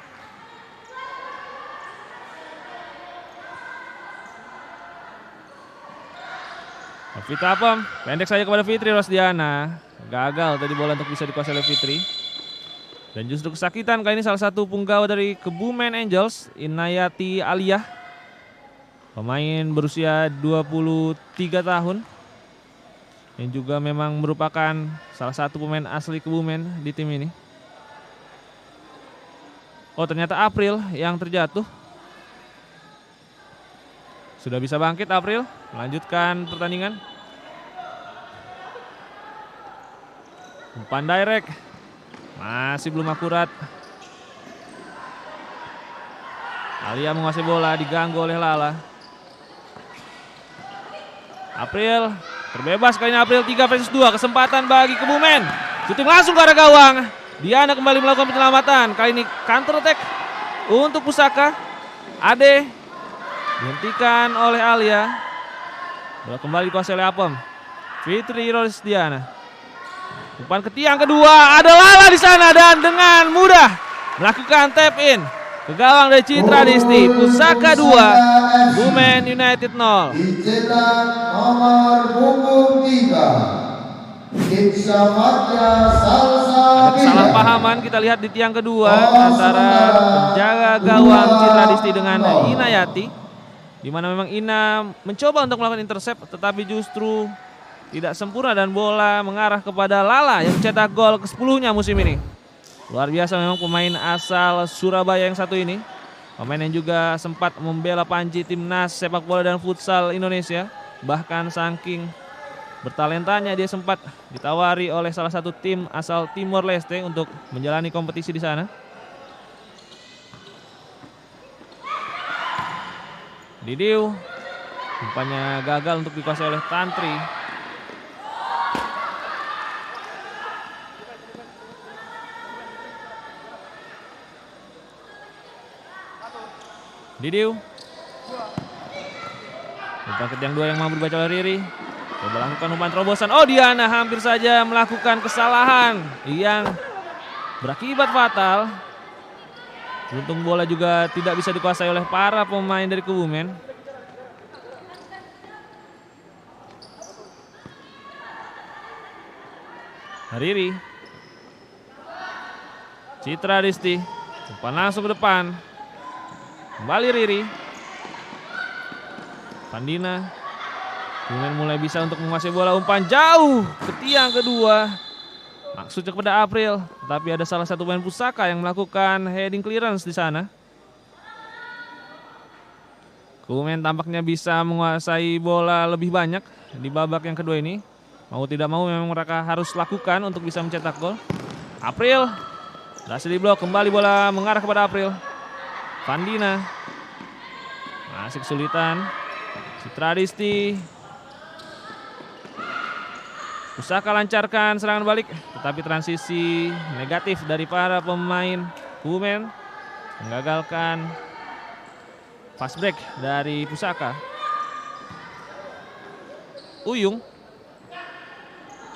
Novita Apam pendek saja kepada Fitri Rosdiana. Gagal tadi bola untuk bisa dikuasai oleh Fitri. Dan justru kesakitan kali ini salah satu punggawa dari Kebumen Angels, Inayati Aliyah. Pemain berusia 23 tahun. Yang juga memang merupakan salah satu pemain asli Kebumen di tim ini. Oh, ternyata April yang terjatuh. Sudah bisa bangkit April, melanjutkan pertandingan. Umpan direct, masih belum akurat. Alia menguasai bola, diganggu oleh Lala. April terbebas kali ini, April 3 versus 2, kesempatan bagi Kebumen. Shooting langsung ke arah gawang. Diana kembali melakukan penyelamatan. Kali ini counter attack untuk Pusaka. Ade dihentikan oleh Alia. Bola kembali dikuasai oleh Apam. Fitri Rosdiana. Umpan ke tiang kedua, ada Lala di sana dan dengan mudah melakukan tap in ke gawang dari Citra Disti. Pusaka 2, Kebumen United 0. Dicetak nomor punggung 3. Ada kesalahpahaman kita lihat di tiang kedua antara penjaga gawang Citra Disti dengan Inayati, di mana memang Ina mencoba untuk melakukan intercept tetapi justru tidak sempurna dan bola mengarah kepada Lala yang mencetak gol ke-10-nya musim ini. Luar biasa memang pemain asal Surabaya yang satu ini. Pemain yang juga sempat membela panji timnas sepak bola dan futsal Indonesia. Bahkan saking bertalentanya dia sempat ditawari oleh salah satu tim asal Timor Leste untuk menjalani kompetisi di sana. Didiu, umpannya gagal untuk dikuasai oleh Tantri. Didiu. Umpan ke tiang 2 yang mampu dibaca oleh Riri. Coba lakukan umpan terobosan. Oh, Diana hampir saja melakukan kesalahan yang berakibat fatal. Beruntung bola juga tidak bisa dikuasai oleh para pemain dari Kebumen. Riri. Citra Disti. Umpan langsung ke depan. Kembali Riri. Pandina. Kemudian mulai bisa untuk menguasai bola, umpan jauh ke tiang kedua. Maksudnya kepada April, tapi ada salah satu pemain Pusaka yang melakukan heading clearance di sana. Kemudian tampaknya bisa menguasai bola lebih banyak di babak yang kedua ini. Mau tidak mau memang mereka harus lakukan untuk bisa mencetak gol. April berhasil diblok, kembali bola mengarah kepada April. Pandina masih kesulitan. Citra Disti. Pusaka lancarkan serangan balik, tetapi transisi negatif dari para pemain Kebumen menggagalkan fast break dari Pusaka. Uyung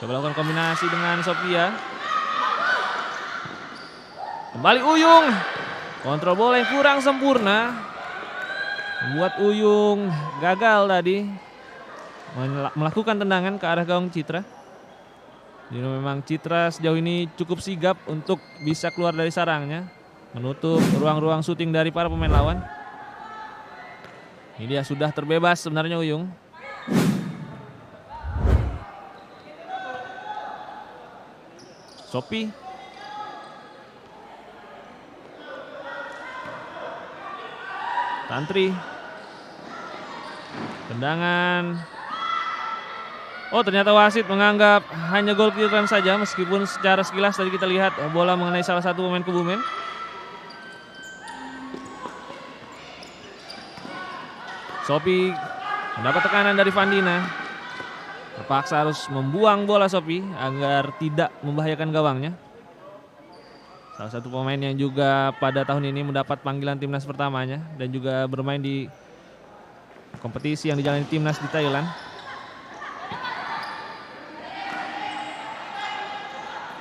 coba lakukan kombinasi dengan Sophia. Kembali Uyung, kontrol bola yang kurang sempurna membuat Uyung gagal tadi melakukan tendangan ke arah gawang Citra. Jadi memang Citra sejauh ini cukup sigap untuk bisa keluar dari sarangnya, menutup ruang-ruang syuting dari para pemain lawan. Ini dia sudah terbebas sebenarnya Uyung. Sophie. Tantri. Tendangan. Oh, ternyata wasit menganggap hanya gol clearance saja, meskipun secara sekilas tadi kita lihat bola mengenai salah satu pemain Kebumen. Sophie mendapat tekanan dari Vandina. Terpaksa harus membuang bola Sophie agar tidak membahayakan gawangnya. Salah satu pemain yang juga pada tahun ini mendapat panggilan timnas pertamanya dan juga bermain di kompetisi yang dijalani timnas di Thailand.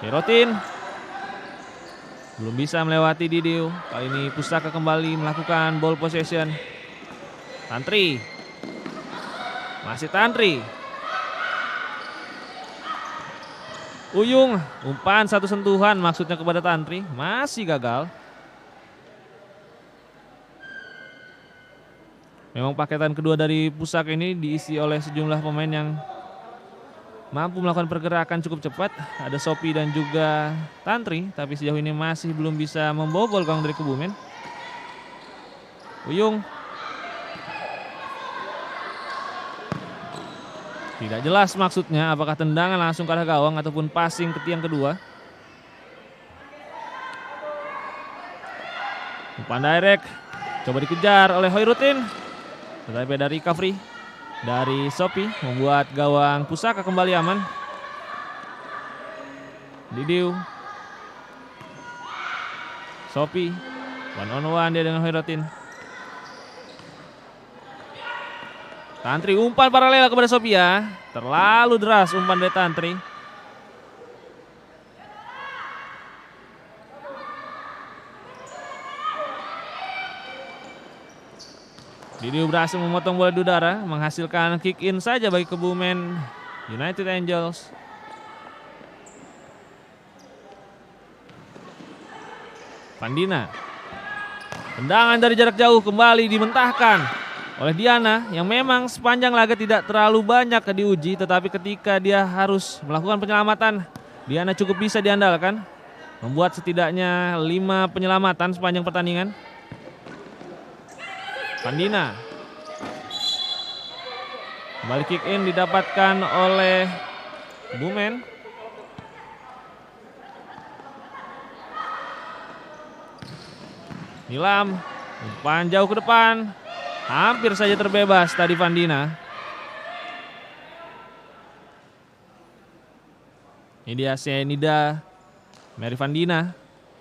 Herotin belum bisa melewati Didiu. Kali ini Pusaka kembali melakukan ball possession. Tantri. Masih Tantri. Uyung, umpan satu sentuhan maksudnya kepada Tantri. Masih gagal. Memang paketan kedua dari Pusaka ini diisi oleh sejumlah pemain yang mampu melakukan pergerakan cukup cepat. Ada Sophie dan juga Tantri, tapi sejauh ini masih belum bisa membobol gawang dari Kebumen. Uyung. Tidak jelas maksudnya apakah tendangan langsung ke arah gawang ataupun passing ke tiang kedua. Umpan direct coba dikejar oleh Hoirutin, tetapi ada recovery dari Sophie membuat gawang Pusaka kembali aman. Didiu. Sophie. One on one dia dengan Hoirutin. Tantri umpan paralel kepada Sophia. Terlalu deras umpan dari Tantri. Didiu berhasil memotong bola di udara, menghasilkan kick in saja bagi Kebumen United Angels. Pandina. Tendangan dari jarak jauh kembali dimentahkan oleh Diana yang memang sepanjang laga tidak terlalu banyak diuji, tetapi ketika dia harus melakukan penyelamatan, Diana cukup bisa diandalkan, membuat setidaknya 5 penyelamatan sepanjang pertandingan. Pandina. Kembali kick in didapatkan oleh Kebumen. Nilam, umpan jauh ke depan. Hampir saja terbebas tadi Vandina. Ini dia Sienida Mary Vandina,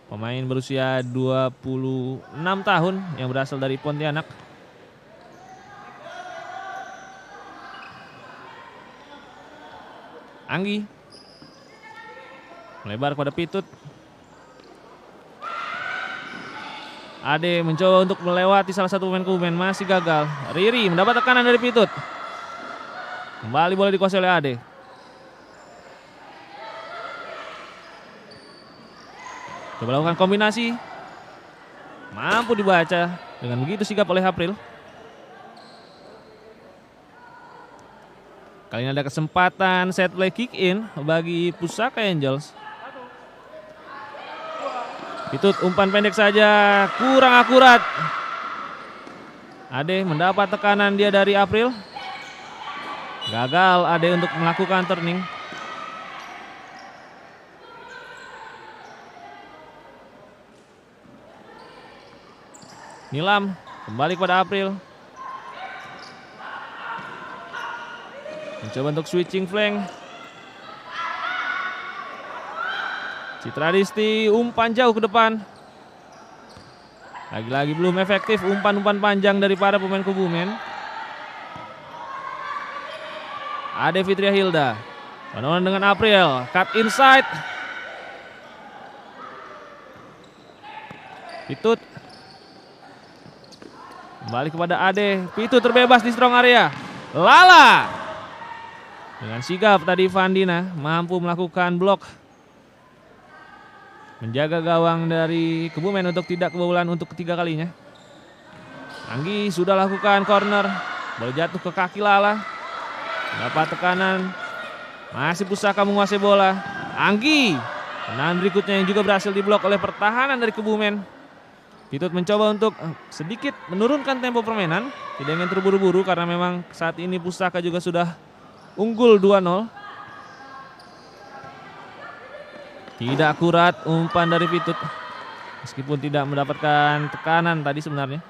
pemain berusia 26 tahun yang berasal dari Pontianak. Anggi. Melebar kepada Pitut. Ade mencoba untuk melewati salah satu pemain Kebumen, masih gagal. Riri mendapat tekanan dari Pitut. Kembali bola dikuasai oleh Ade. Coba lakukan kombinasi. Mampu dibaca. Dengan begitu sigap oleh April. Kali ini ada kesempatan set play kick in bagi Pusaka Angels. Pitut umpan pendek saja, kurang akurat. Ade mendapat tekanan dia dari April. Gagal Ade untuk melakukan turning. Nilam kembali kepada April. Mencoba untuk switching flank. Citra Disti umpan jauh ke depan. Lagi-lagi belum efektif umpan-umpan panjang dari para pemain Kebumen. Ade Fitria Hilda. One-on-one dengan April. Cut inside. Pitut. Kembali kepada Ade. Pitut terbebas di strong area. Lala. Dengan sigap tadi Vandina mampu melakukan blok. Menjaga gawang dari Kebumen untuk tidak kebobolan untuk ketiga kalinya. Anggi sudah lakukan corner. Bola jatuh ke kaki Lala. Dapat tekanan. Masih Pusaka menguasai bola. Anggi. Tendangan berikutnya yang juga berhasil diblok oleh pertahanan dari Kebumen. Pitut mencoba untuk sedikit menurunkan tempo permainan. Tidak ingin terburu-buru karena memang saat ini Pusaka juga sudah unggul 2-0. Tidak akurat umpan dari Pitut. Meskipun tidak mendapatkan tekanan tadi sebenarnya.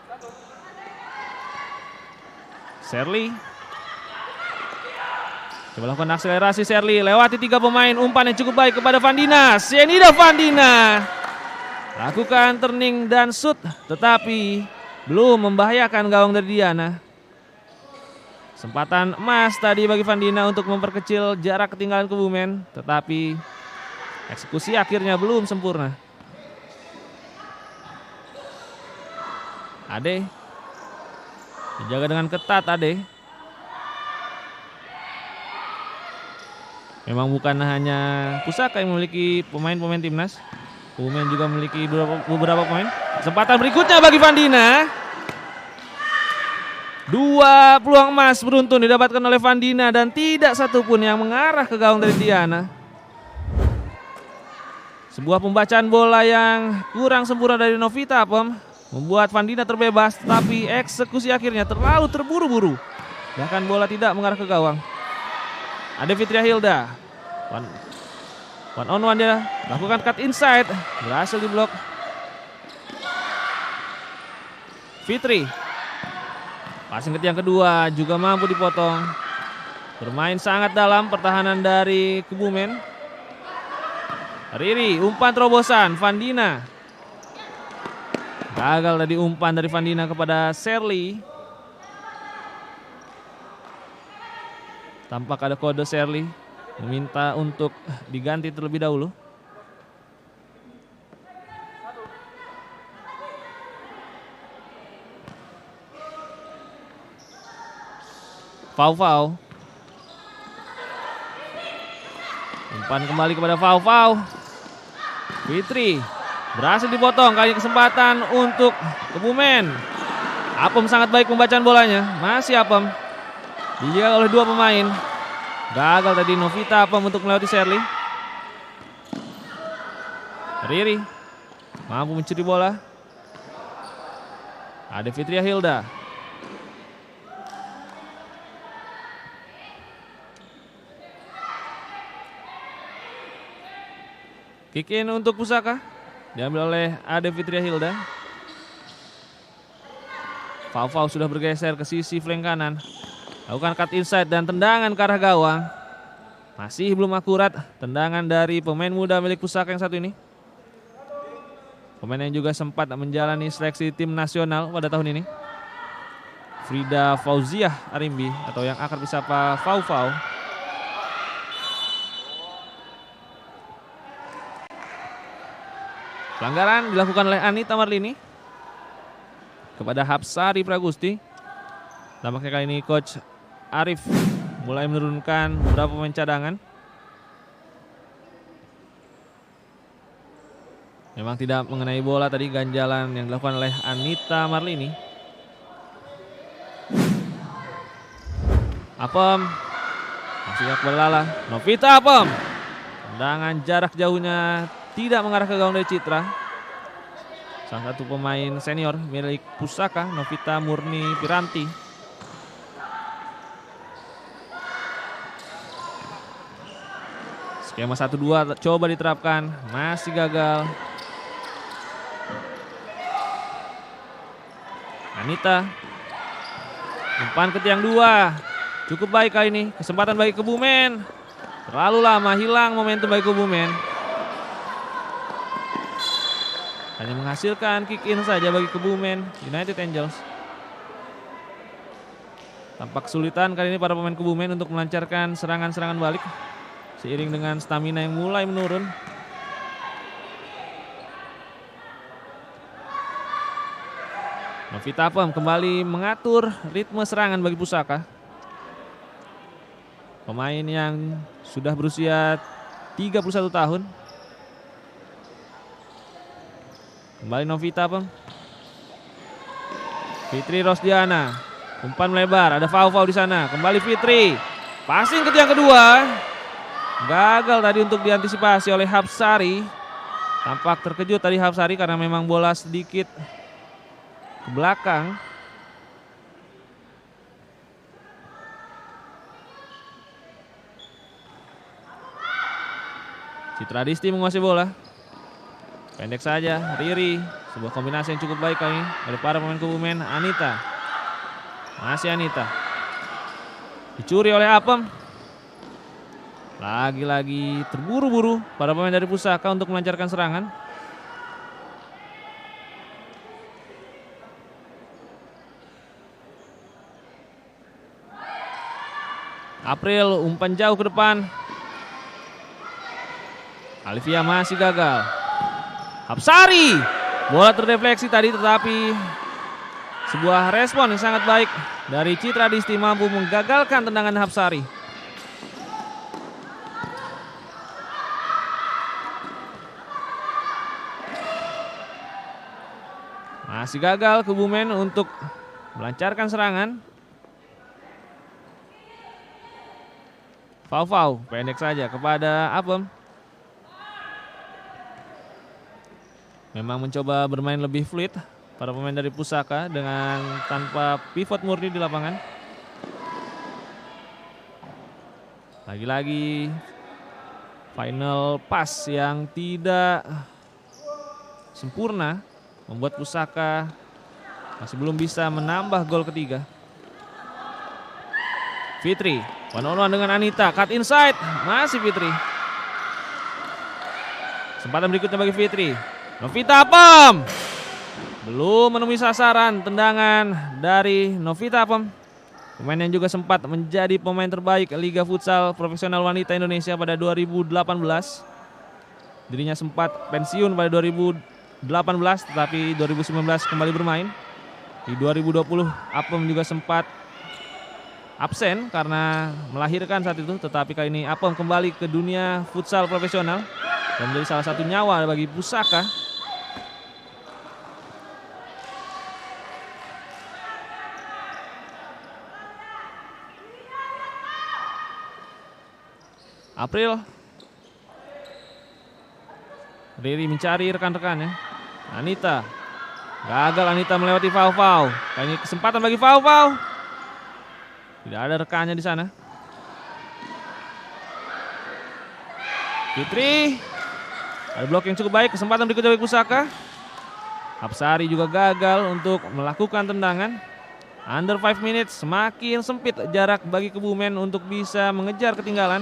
Sherly. Coba lakukan akselerasi Sherly. Lewati 3 pemain. Umpan yang cukup baik kepada Vandina. Sienida Vandina. Lakukan turning dan shoot. Tetapi belum membahayakan gawang dari Diana. Kesempatan emas tadi bagi Vandina untuk memperkecil jarak ketinggalan Kebumen. Tetapi eksekusi akhirnya belum sempurna. Ade. Dijaga dengan ketat Ade. Memang bukan hanya Pusaka yang memiliki pemain-pemain timnas. Kebumen juga memiliki beberapa pemain. Kesempatan berikutnya bagi Vandina. 2 peluang emas beruntun didapatkan oleh Vandina dan tidak satupun yang mengarah ke gawang dari Diana. Sebuah pembacaan bola yang kurang sempurna dari Novita Apem membuat Vandina terbebas, tapi eksekusi akhirnya terlalu terburu-buru. Bahkan bola tidak mengarah ke gawang. Ade Fitria Hilda. One on one dia lakukan cut inside, berhasil diblok. Fitri. Passing yang kedua juga mampu dipotong. Bermain sangat dalam pertahanan dari Kebumen. Riri, umpan terobosan Vandina. Gagal tadi umpan dari Vandina kepada Sherly. Tampak ada kode Sherly meminta untuk diganti terlebih dahulu. Fau. Umpan kembali kepada Fau. Fitri berhasil dipotong, kali kesempatan untuk Kebumen. Apem sangat baik pembacaan bolanya. Masih Apem. Dijaga oleh 2 pemain. Gagal tadi Novita Apem untuk melewati Sherly. Riri mampu mencuri bola. Ada Fitria Hilda. Kick in untuk Pusaka. Diambil oleh Ade Fitria Hilda. Fau sudah bergeser ke sisi flank kanan. Lakukan cut inside dan tendangan ke arah gawang. Masih belum akurat tendangan dari pemain muda milik Pusaka yang satu ini. Pemain yang juga sempat menjalani seleksi tim nasional pada tahun ini. Frida Fauziah Arimbi atau yang akrab disapa Fau. Pelanggaran dilakukan oleh Anita Marlini kepada Hapsari Pragusti. Tampaknya kali ini Coach Arif mulai menurunkan beberapa pemain cadangan. Memang tidak mengenai bola tadi ganjalan yang dilakukan oleh Anita Marlini. Apem masih kepada Lala. Novita Apem. Tendangan jarak jauhnya tidak mengarah ke gawang dari Citra. Salah satu pemain senior milik Pusaka, Novita Murni Piranti. Skema 1-2 coba diterapkan, masih gagal. Anita. Umpan ke tiang 2. Cukup baik kali ini. Kesempatan bagi Kebumen. Terlalu lama, hilang momentum bagi Kebumen. Hanya menghasilkan kick in saja bagi Kebumen United Angels. Tampak kesulitan kali ini para pemain Kebumen untuk melancarkan serangan-serangan balik seiring dengan stamina yang mulai menurun. Novita Apem kembali mengatur ritme serangan bagi Pusaka. Pemain yang sudah berusia 31 tahun. Kembali Novita Apem. Fitri Rosdiana. Umpan melebar, ada foul di sana. Kembali Fitri. Passing ke tiang kedua. Gagal tadi untuk diantisipasi oleh Hapsari. Tampak terkejut tadi Hapsari karena memang bola sedikit ke belakang. Citra Disti menguasai bola. Pendek saja, Riri. Sebuah kombinasi yang cukup baik kali ini dari para pemain Kebumen. Anita. Masih Anita. Dicuri oleh Apem. Lagi-lagi terburu-buru para pemain dari Pusaka untuk melancarkan serangan. April umpan jauh ke depan. Alivia masih gagal. Hapsari. Bola terdefleksi tadi tetapi sebuah respon yang sangat baik dari Citra Disti mampu menggagalkan tendangan Hapsari. Masih gagal Kebumen untuk melancarkan serangan. Foul pendek saja kepada Apem. Memang mencoba bermain lebih fluid para pemain dari Pusaka dengan tanpa pivot murni di lapangan. Lagi-lagi final pass yang tidak sempurna membuat Pusaka masih belum bisa menambah gol ketiga. Fitri, one-on-one dengan Anita, cut inside, masih Fitri. Kesempatan berikutnya bagi Fitri. Novita Apem belum menemui sasaran tendangan dari Novita Apem. Pemain yang juga sempat menjadi pemain terbaik Liga Futsal Profesional Wanita Indonesia pada 2018. Dirinya sempat pensiun pada 2018 tetapi 2019 kembali bermain. Di 2020 Apem juga sempat absen karena melahirkan saat itu, tetapi kali ini Apem kembali ke dunia futsal profesional dan menjadi salah satu nyawa bagi Pusaka. April. Riri mencari rekan-rekannya. Anita. Gagal Anita melewati foul. Kali ini kesempatan bagi foul. Tidak ada rekannya di sana. Fitri. Ada blok yang cukup baik. Kesempatan berikutnya bagi Pusaka. Hapsari juga gagal untuk melakukan tendangan. Under 5 minutes. Semakin sempit jarak bagi Kebumen untuk bisa mengejar ketinggalan.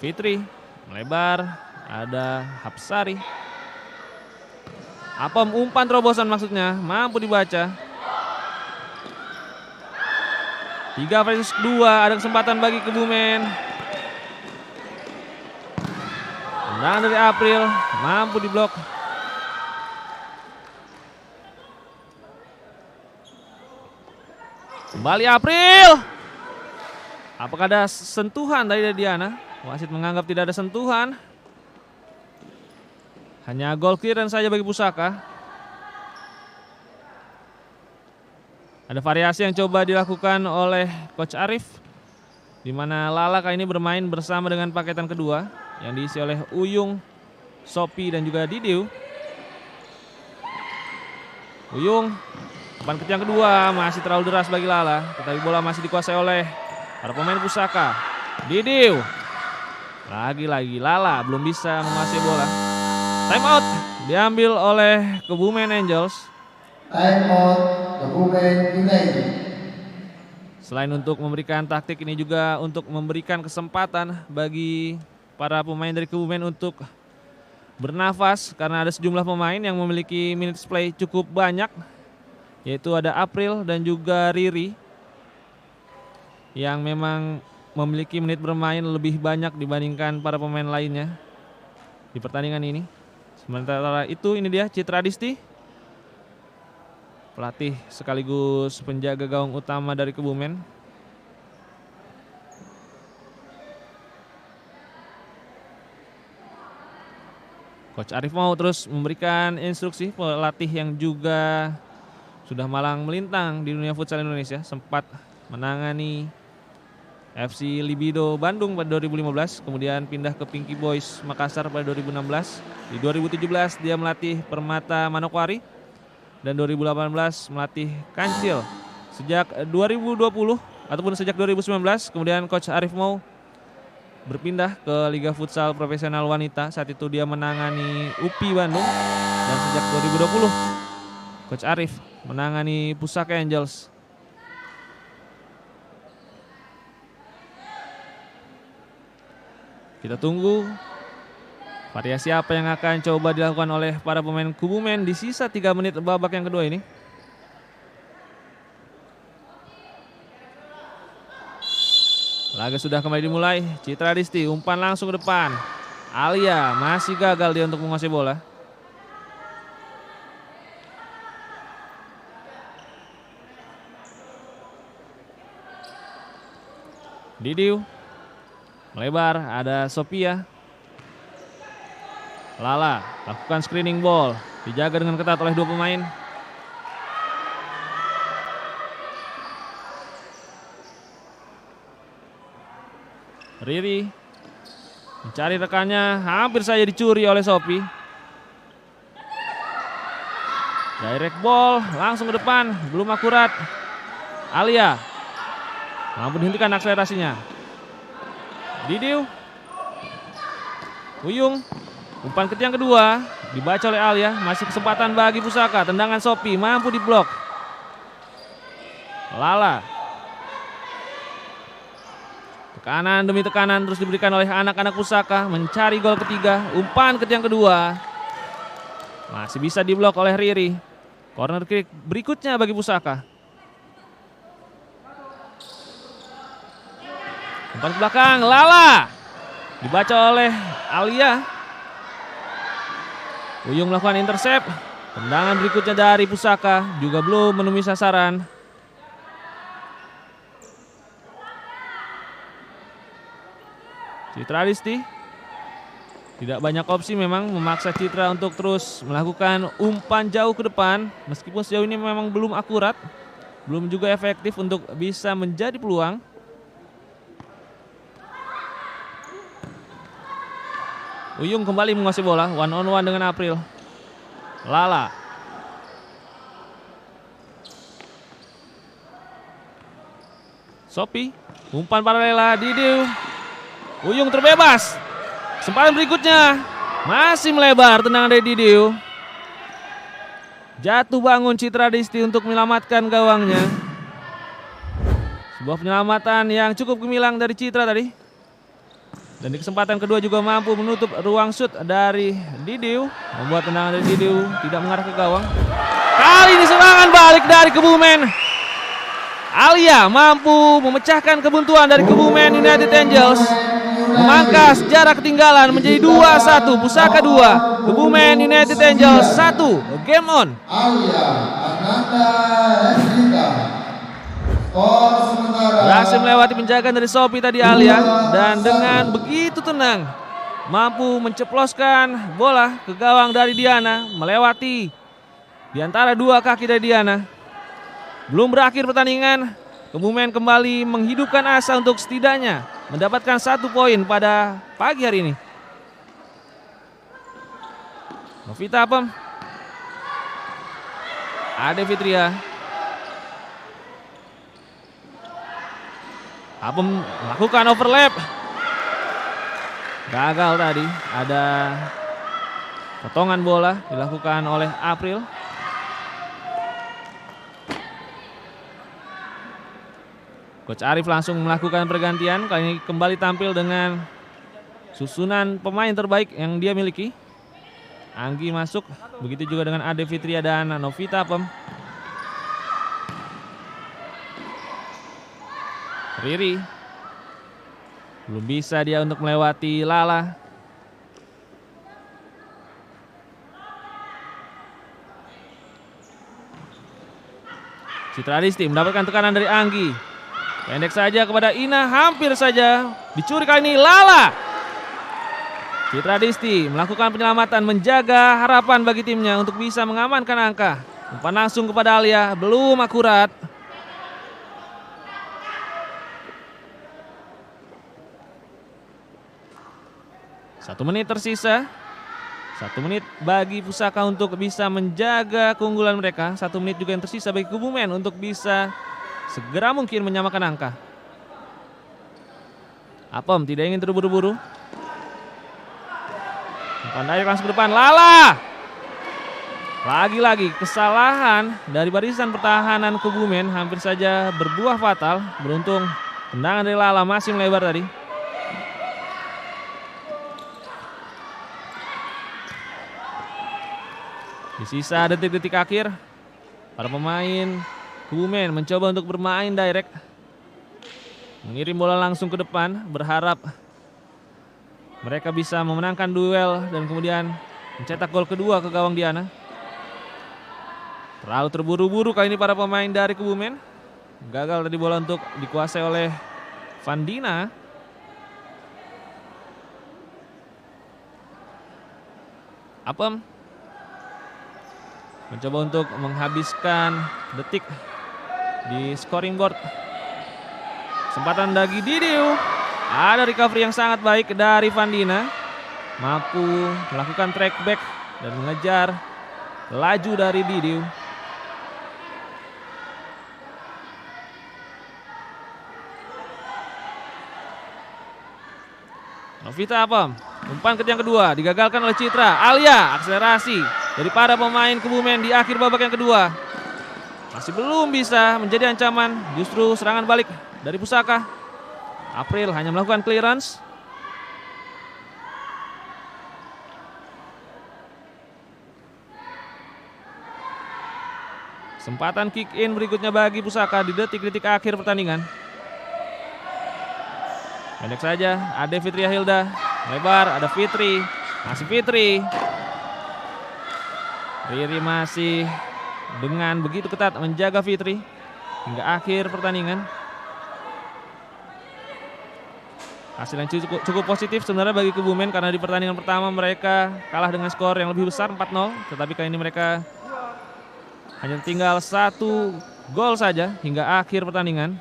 Fitri melebar, ada Hapsari. Apem umpan terobosan maksudnya, mampu dibaca. 3 versus 2, ada kesempatan bagi Kebumen. Tendangan dari April mampu diblok. Kembali April. Apakah ada sentuhan dari Diana? Wasit menganggap tidak ada sentuhan. Hanya goal clearance saja bagi Pusaka. Ada variasi yang coba dilakukan oleh Coach Arif, di mana Lala kali ini bermain bersama dengan paketan kedua yang diisi oleh Uyung, Sophie dan juga Didiu. Uyung, umpan ketik yang kedua masih terlalu deras bagi Lala, tetapi bola masih dikuasai oleh para pemain Pusaka. Didiu, lagi-lagi Lala belum bisa menguasai bola. Time out diambil oleh Kebumen Angels. Time out Kebumen United. Selain untuk memberikan taktik, ini juga untuk memberikan kesempatan bagi para pemain dari Kebumen untuk bernafas, karena ada sejumlah pemain yang memiliki minutes play cukup banyak, yaitu ada April dan juga Riri yang memang memiliki menit bermain lebih banyak dibandingkan para pemain lainnya di pertandingan ini. Sementara itu ini dia Citra Disti, pelatih sekaligus penjaga gawang utama dari Kebumen. Coach Arif mau terus memberikan instruksi, pelatih yang juga sudah malang melintang di dunia futsal Indonesia, sempat menangani FC Libido Bandung pada 2015, kemudian pindah ke Pinky Boys Makassar pada 2016. Di 2017 dia melatih Permata Manokwari dan 2018 melatih Kancil. Sejak 2020 ataupun sejak 2019 kemudian Coach Arif mau berpindah ke Liga Futsal Profesional Wanita. Saat itu dia menangani UPI Bandung, dan sejak 2020 Coach Arif menangani Pusaka Angels. Kita tunggu variasi apa yang akan coba dilakukan oleh para pemain Kebumen di sisa 3 menit babak yang kedua ini. Laga sudah kembali dimulai. Citra Disti umpan langsung ke depan. Alia masih gagal dia untuk menguasai bola. Didiu melebar, ada Sophia. Lala lakukan screening ball, dijaga dengan ketat oleh dua pemain. Riri mencari rekannya, hampir saja dicuri oleh Sophie. Direct ball langsung ke depan, belum akurat. Alia mampu dihentikan akselerasinya. Didiu, Uyung, umpan ketik yang kedua dibaca oleh Alia, masih kesempatan bagi Pusaka. Tendangan Sophie mampu diblok. Lala, tekanan demi tekanan terus diberikan oleh anak-anak Pusaka, mencari gol ketiga. Umpan ketik yang kedua masih bisa diblok oleh Riri. Corner kick berikutnya bagi Pusaka. Umpan ke belakang, Lala dibaca oleh Alia. Uyung melakukan intercept. Tendangan berikutnya dari Pusaka juga belum menemui sasaran. Citra Disti tidak banyak opsi, memang memaksa Citra untuk terus melakukan umpan jauh ke depan. Meskipun sejauh ini memang belum akurat, belum juga efektif untuk bisa menjadi peluang. Uyung kembali menguasai bola, one on one dengan April. Lala, Sophie, umpan paralela. Didiu, Uyung terbebas. Kesempatan berikutnya masih melebar, tendangan dari Didiu. Jatuh bangun Citra Disti untuk menyelamatkan gawangnya. Sebuah penyelamatan yang cukup gemilang dari Citra tadi. Dan di kesempatan kedua juga mampu menutup ruang shoot dari Didiu, membuat tendangan dari Didiu tidak mengarah ke gawang. Kali ini serangan balik dari Kebumen. Alia mampu memecahkan kebuntuan dari Kebumen United Angels. memangkas jarak ketinggalan menjadi 2-1. Pusaka 2, Kebumen United Angels 1. Game on. Alia Ananda Hendrika. Skor sementara. Berhasil melewati penjagaan dari Sophie tadi Alia, dan dengan begitu tenang mampu menceploskan bola ke gawang dari Diana, melewati di antara dua kaki dari Diana. Belum berakhir pertandingan, Kebumen kembali menghidupkan asa untuk setidaknya mendapatkan 1 poin pada pagi hari ini. Novita Apem, Ade Fitria. Apem melakukan overlap. Gagal tadi, ada potongan bola dilakukan oleh April. Coach Arif langsung melakukan pergantian, kali ini kembali tampil dengan susunan pemain terbaik yang dia miliki. Anggi masuk, begitu juga dengan Ade Fitria dan Novita Apem. Riri belum bisa dia untuk melewati Lala. Citra Disti mendapatkan tekanan dari Anggi. Pendek saja kepada Ina, hampir saja dicuri kali ini Lala. Citra Disti melakukan penyelamatan, menjaga harapan bagi timnya untuk bisa mengamankan angka. Umpan langsung kepada Alia, belum akurat. Satu menit tersisa. 1 menit bagi Pusaka untuk bisa menjaga keunggulan mereka. 1 menit juga yang tersisa bagi Kebumen untuk bisa segera mungkin menyamakan angka. Apem tidak ingin terburu-buru. Umpan direct langsung ke depan. Lala. Lagi-lagi kesalahan dari barisan pertahanan Kebumen hampir saja berbuah fatal. Beruntung tendangan dari Lala masih melebar tadi. Di sisa detik-detik akhir, para pemain Kebumen mencoba untuk bermain direct, mengirim bola langsung ke depan, berharap mereka bisa memenangkan duel dan kemudian mencetak gol kedua ke gawang Diana. Terlalu terburu-buru kali ini para pemain dari Kebumen. Gagal tadi bola untuk dikuasai oleh Vandina. Apem mencoba untuk menghabiskan detik di scoring board. Kesempatan bagi Didiu. Ada recovery yang sangat baik dari Vandina. Mampu melakukan track back dan mengejar laju dari Didiu. Novita Apem, umpan yang kedua digagalkan oleh Citra. Alia akselerasi daripada pemain Kebumen di akhir babak yang kedua. Masih belum bisa menjadi ancaman, justru serangan balik dari Pusaka. April hanya melakukan clearance. Kesempatan kick in berikutnya bagi Pusaka di detik-detik akhir pertandingan. Pendek saja, ada Fitria Hilda. Lebar, ada Fitri. Masih Fitri. Riri masih dengan begitu ketat menjaga Fitri hingga akhir pertandingan. Hasil yang cukup positif sebenarnya bagi Kebumen karena di pertandingan pertama mereka kalah dengan skor yang lebih besar 4-0. Tetapi kali ini mereka hanya tinggal 1 gol saja hingga akhir pertandingan.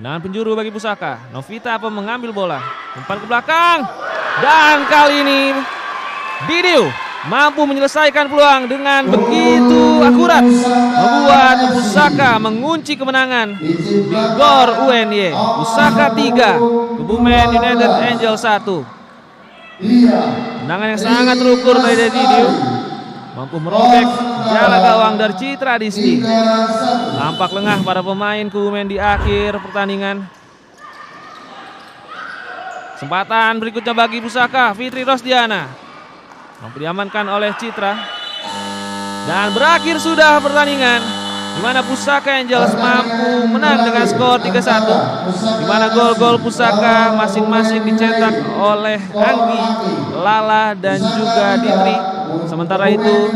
Tendangan penjuru bagi Pusaka. Novita Apem mengambil bola, umpan ke belakang, dan kali ini Didiu mampu menyelesaikan peluang dengan begitu akurat, membuat Pusaka mengunci kemenangan di GOR UNY. Pusaka 3, Kebumen United Angels 1. Tendangan yang sangat terukur dari Didiu, mampu merobek jala gawang dari Citra Disti. Nampak lengah para pemain Kebumen di akhir pertandingan. Kesempatan berikutnya bagi Pusaka. Fitri Rosdiana mampu diamankan oleh Citra. Dan berakhir sudah pertandingan. di mana Pusaka Angels mampu menang dengan skor 3-1. Di mana gol-gol Pusaka masing-masing dicetak oleh Anggi, Lala dan juga Ditri. Sementara itu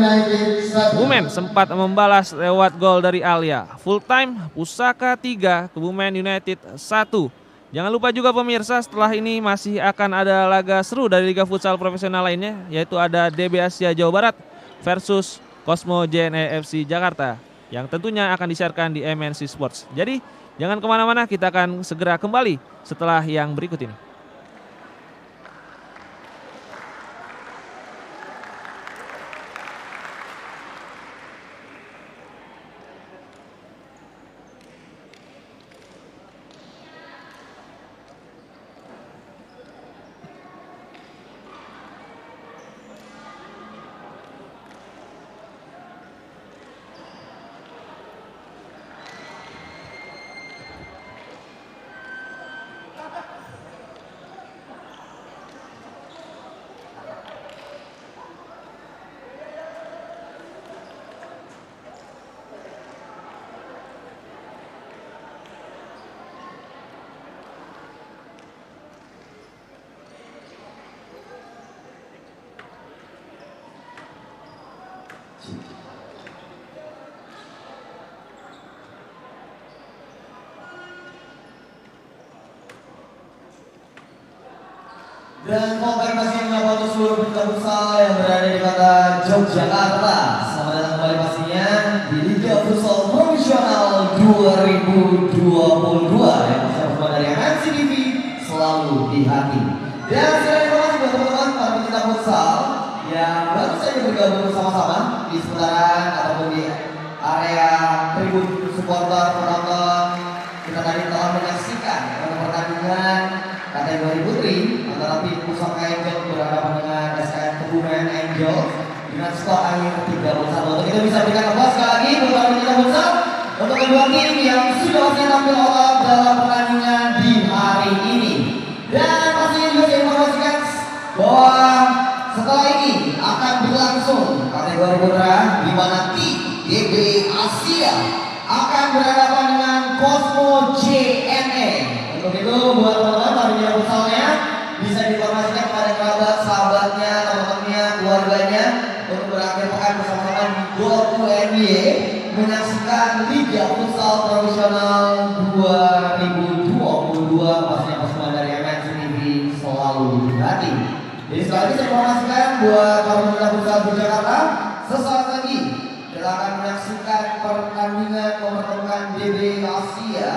Kebumen sempat membalas lewat gol dari Alia. Full time Pusaka 3, Kebumen United 1. Jangan lupa juga pemirsa, setelah ini masih akan ada laga seru dari Liga Futsal Profesional lainnya, yaitu ada DB Asia Jawa Barat versus Cosmo JNE FC Jakarta, yang tentunya akan disiarkan di MNC Sports. Jadi jangan kemana-mana, kita akan segera kembali setelah yang berikut ini. Dan konfirmasi yang menyapa untuk seluruh peserta futsal yang berada di kota Yogyakarta. Selamat datang kembali pastinya di Liga Futsal Profesional 2022 yang bersama dari MNC TV selalu di hati. Dan sekali informasi buat teman-teman para pecinta futsal yang baru saja bergabung bersama-sama di seputaran ataupun di area tribun supporter penonton. Kita tadi telah menyaksikan pertandingan kategori putri antara tim Pusaka Angel berhadapan dengan SKM Kebumen Angel dengan skor akhir 3-1. Untuk itu bisa berikan aplaus sekali lagi untuk para pecinta futsal untuk kedua tim yang sudah pasti tampil all dalam pertandingan di hari ini. Dan pastinya juga saya informasikan bahwa setelah ini akan berlangsung kategori putra di mana tim DB Asia akan berhadapan dengan Cosmo JNE. Untuk itu buat teman-teman para pecinta futsalnya bisa diinformasikan kepada kerabat, sahabatnya, teman-temannya, keluarganya untuk berakhir pekan bersama-sama di GOR UNY menyaksikan Liga Futsal Profesional 2022 pastinya bersama dari MNC TV selalu di hati. Jadi sekali lagi saya informasikan buat para pecinta futsal di Jakarta, sesaat lagi kita akan menyaksikan pertandingan mempertemukan DB Asia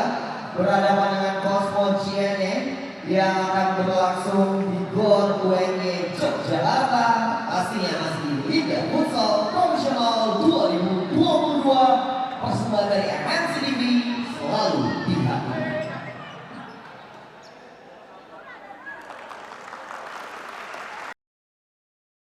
berhadapan dengan Cosmo JNE yang akan berlangsung di GOR UNY Yogyakarta. Pastinya masih Liga Futsal Profesional 2022 persembahan dari